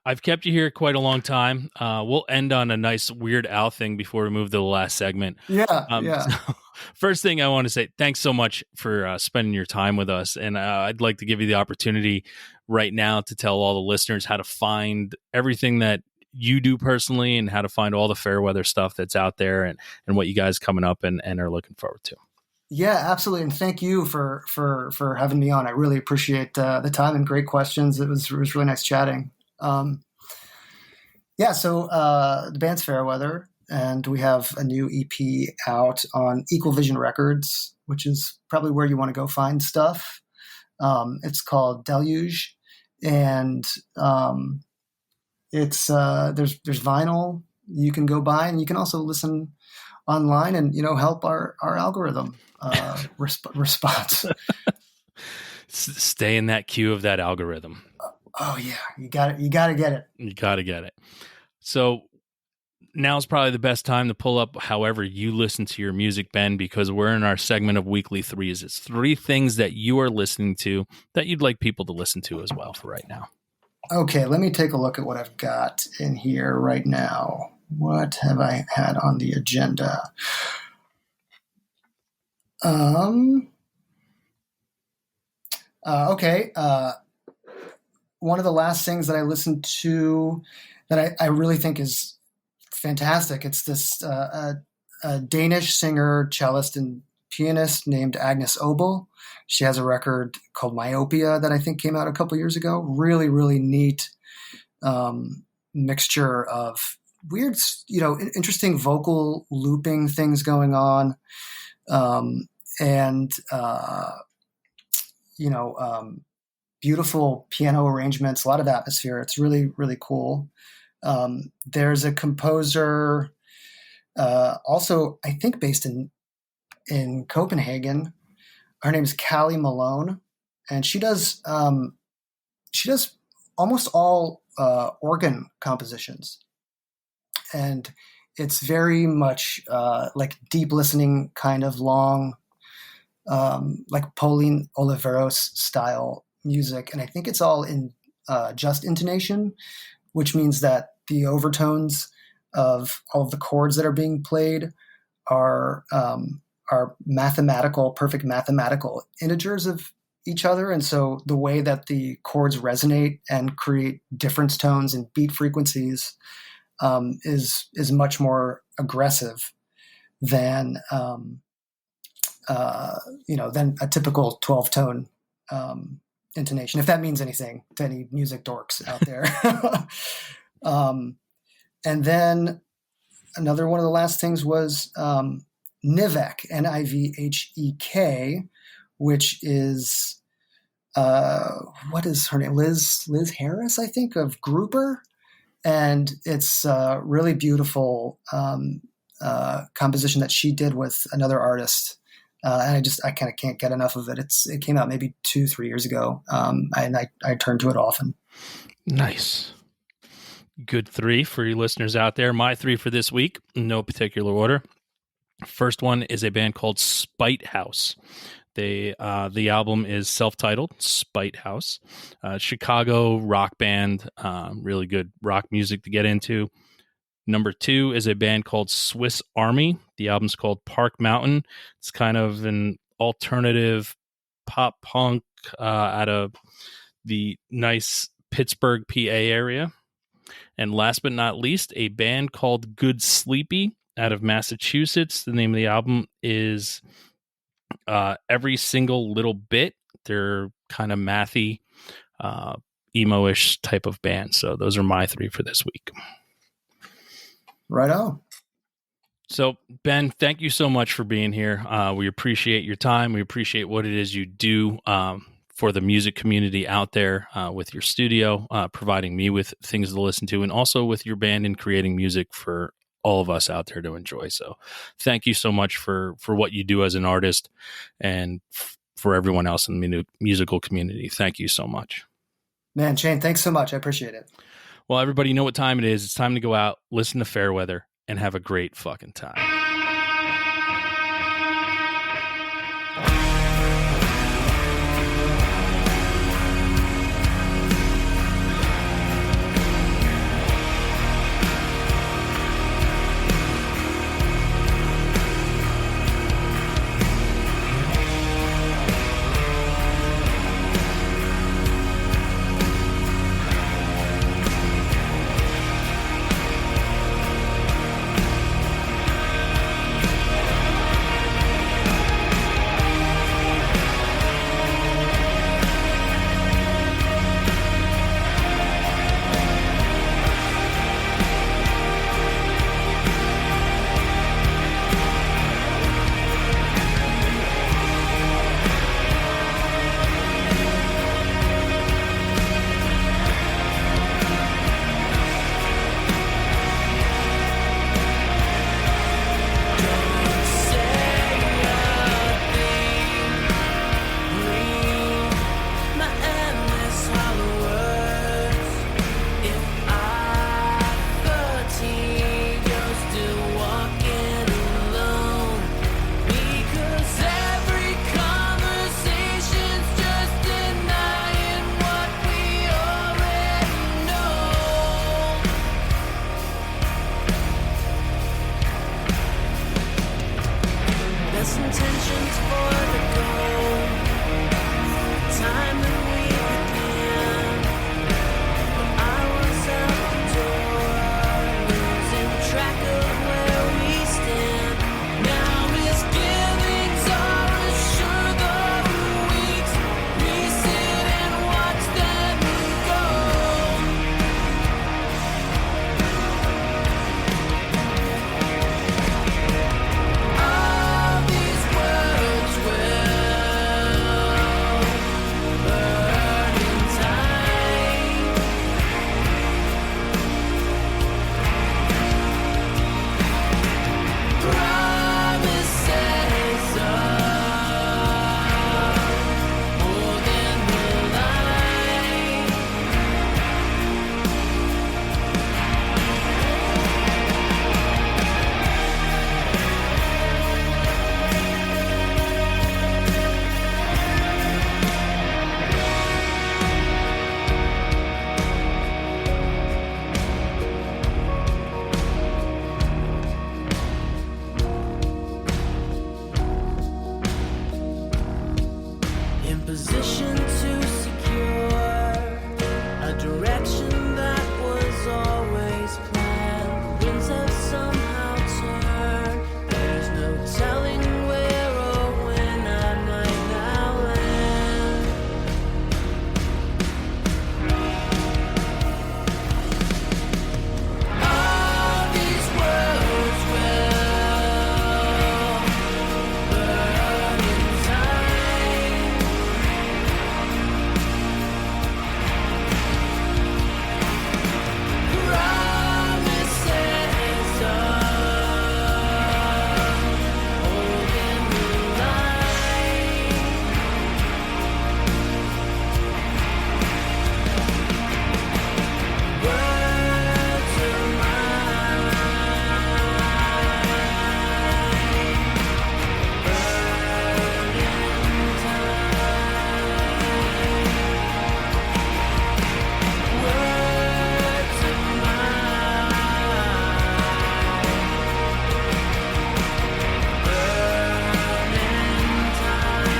I've kept you here quite a long time. We'll end on a nice Weird Al thing before we move to the last segment. Yeah. So first thing I want to say, thanks so much for spending your time with us. And I'd like to give you the opportunity right now to tell all the listeners how to find everything that you do personally, and how to find all the Fairweather stuff that's out there, and what you guys coming up and are looking forward to. Yeah, absolutely. And thank you for having me on. I really appreciate the time and great questions. It was really nice chatting. So the band's Fairweather, and we have a new EP out on Equal Vision Records, which is probably where you want to go find stuff. It's called Deluge, and it's there's vinyl you can go buy, and you can also listen online and, help our algorithm response. Stay in that queue of that algorithm. Oh yeah, you got it. You got to get it. You got to get it. So now's probably the best time to pull up however you listen to your music, Ben, because we're in our segment of Weekly Threes. It's 3 things that you are listening to that you'd like people to listen to as well for right now. Okay, let me take a look at what I've got in here right now. What have I had on the agenda? Okay. One of the last things that I listened to that I really think is fantastic. It's this a Danish singer, cellist, and pianist named Agnes Obel. She has a record called Myopia that I think came out a couple years ago. Really, really neat mixture of weird, interesting vocal looping things going on, and beautiful piano arrangements, a lot of atmosphere. It's really, really cool. There's a composer, also I think based in Copenhagen. Her name is Callie Malone, and she does almost all organ compositions, and it's very much like deep listening, kind of long, like Pauline Oliveros style music, and I think it's all in just intonation, which means that the overtones of all of the chords that are being played are perfect mathematical integers of each other. And so the way that the chords resonate and create difference tones and beat frequencies is much more aggressive than than a typical 12-tone intonation, if that means anything to any music dorks out there. And then another one of the last things was Nivek, Nivhek, which is what is her name? Liz Harris, I think, of Grouper, and it's a really beautiful composition that she did with another artist. And I kind of can't get enough of it. It came out maybe 2-3 years ago, and I turn to it often. Nice. Good 3 for you listeners out there. My 3 for this week, no particular order. First one is a band called Spite House. The album is self-titled, Spite House. Chicago rock band, really good rock music to get into. Number 2 is a band called Swiss Army. The album's called Park Mountain. It's kind of an alternative pop punk out of the nice Pittsburgh, PA area. And last but not least, a band called Good Sleepy out of Massachusetts. The name of the album is Every Single Little Bit. They're kind of mathy, emo-ish type of band. So those are my 3 for this week. Right on. So, Ben, thank you so much for being here. We appreciate your time. We appreciate what it is you do for the music community out there with your studio, providing me with things to listen to, and also with your band and creating music for all of us out there to enjoy. So thank you so much for what you do as an artist and for everyone else in the musical community. Thank you so much. Man, Shane, thanks so much. I appreciate it. Well, everybody, you know what time it is. It's time to go out, listen to Fairweather, and have a great fucking time. position to secure a direction that was always planned. The winds have somehow turned. There's no telling where or when I might now land. All these worlds will burn in time. Promises of holding the line. Words of mine, burning time.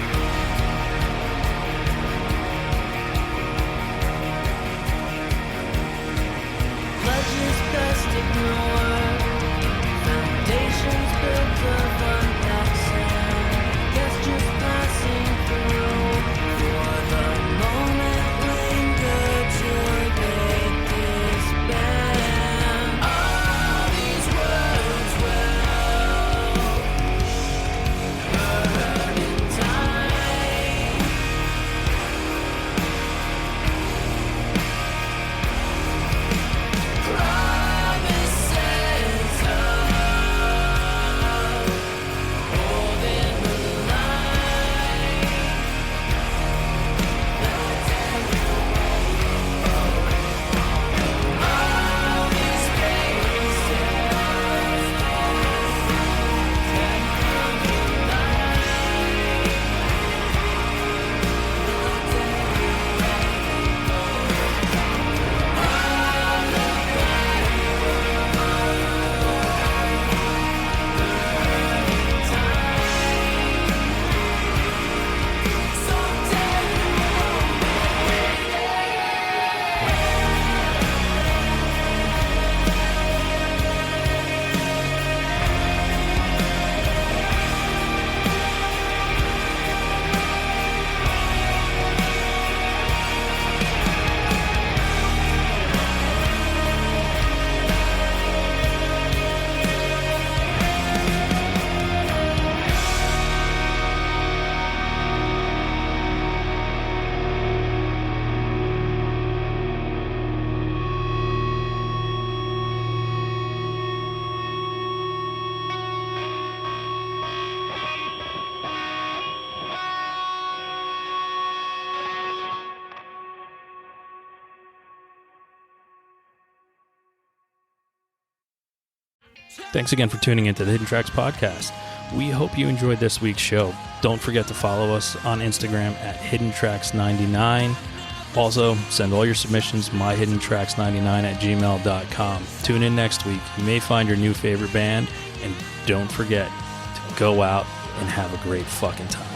Words of pledges best ignored. Foundations built of unpacked sand. Guess just passing through. For the moment linger till they disband. All these words will burn in time. Promises of holding the line. All these faces can come Thanks again for tuning into the Hidden Tracks podcast. We hope you enjoyed this week's show. Don't forget to follow us on Instagram at HiddenTracks99. Also, send all your submissions myhiddentracks99@gmail.com. Tune in next week. You may find your new favorite band, and don't forget to go out and have a great fucking time.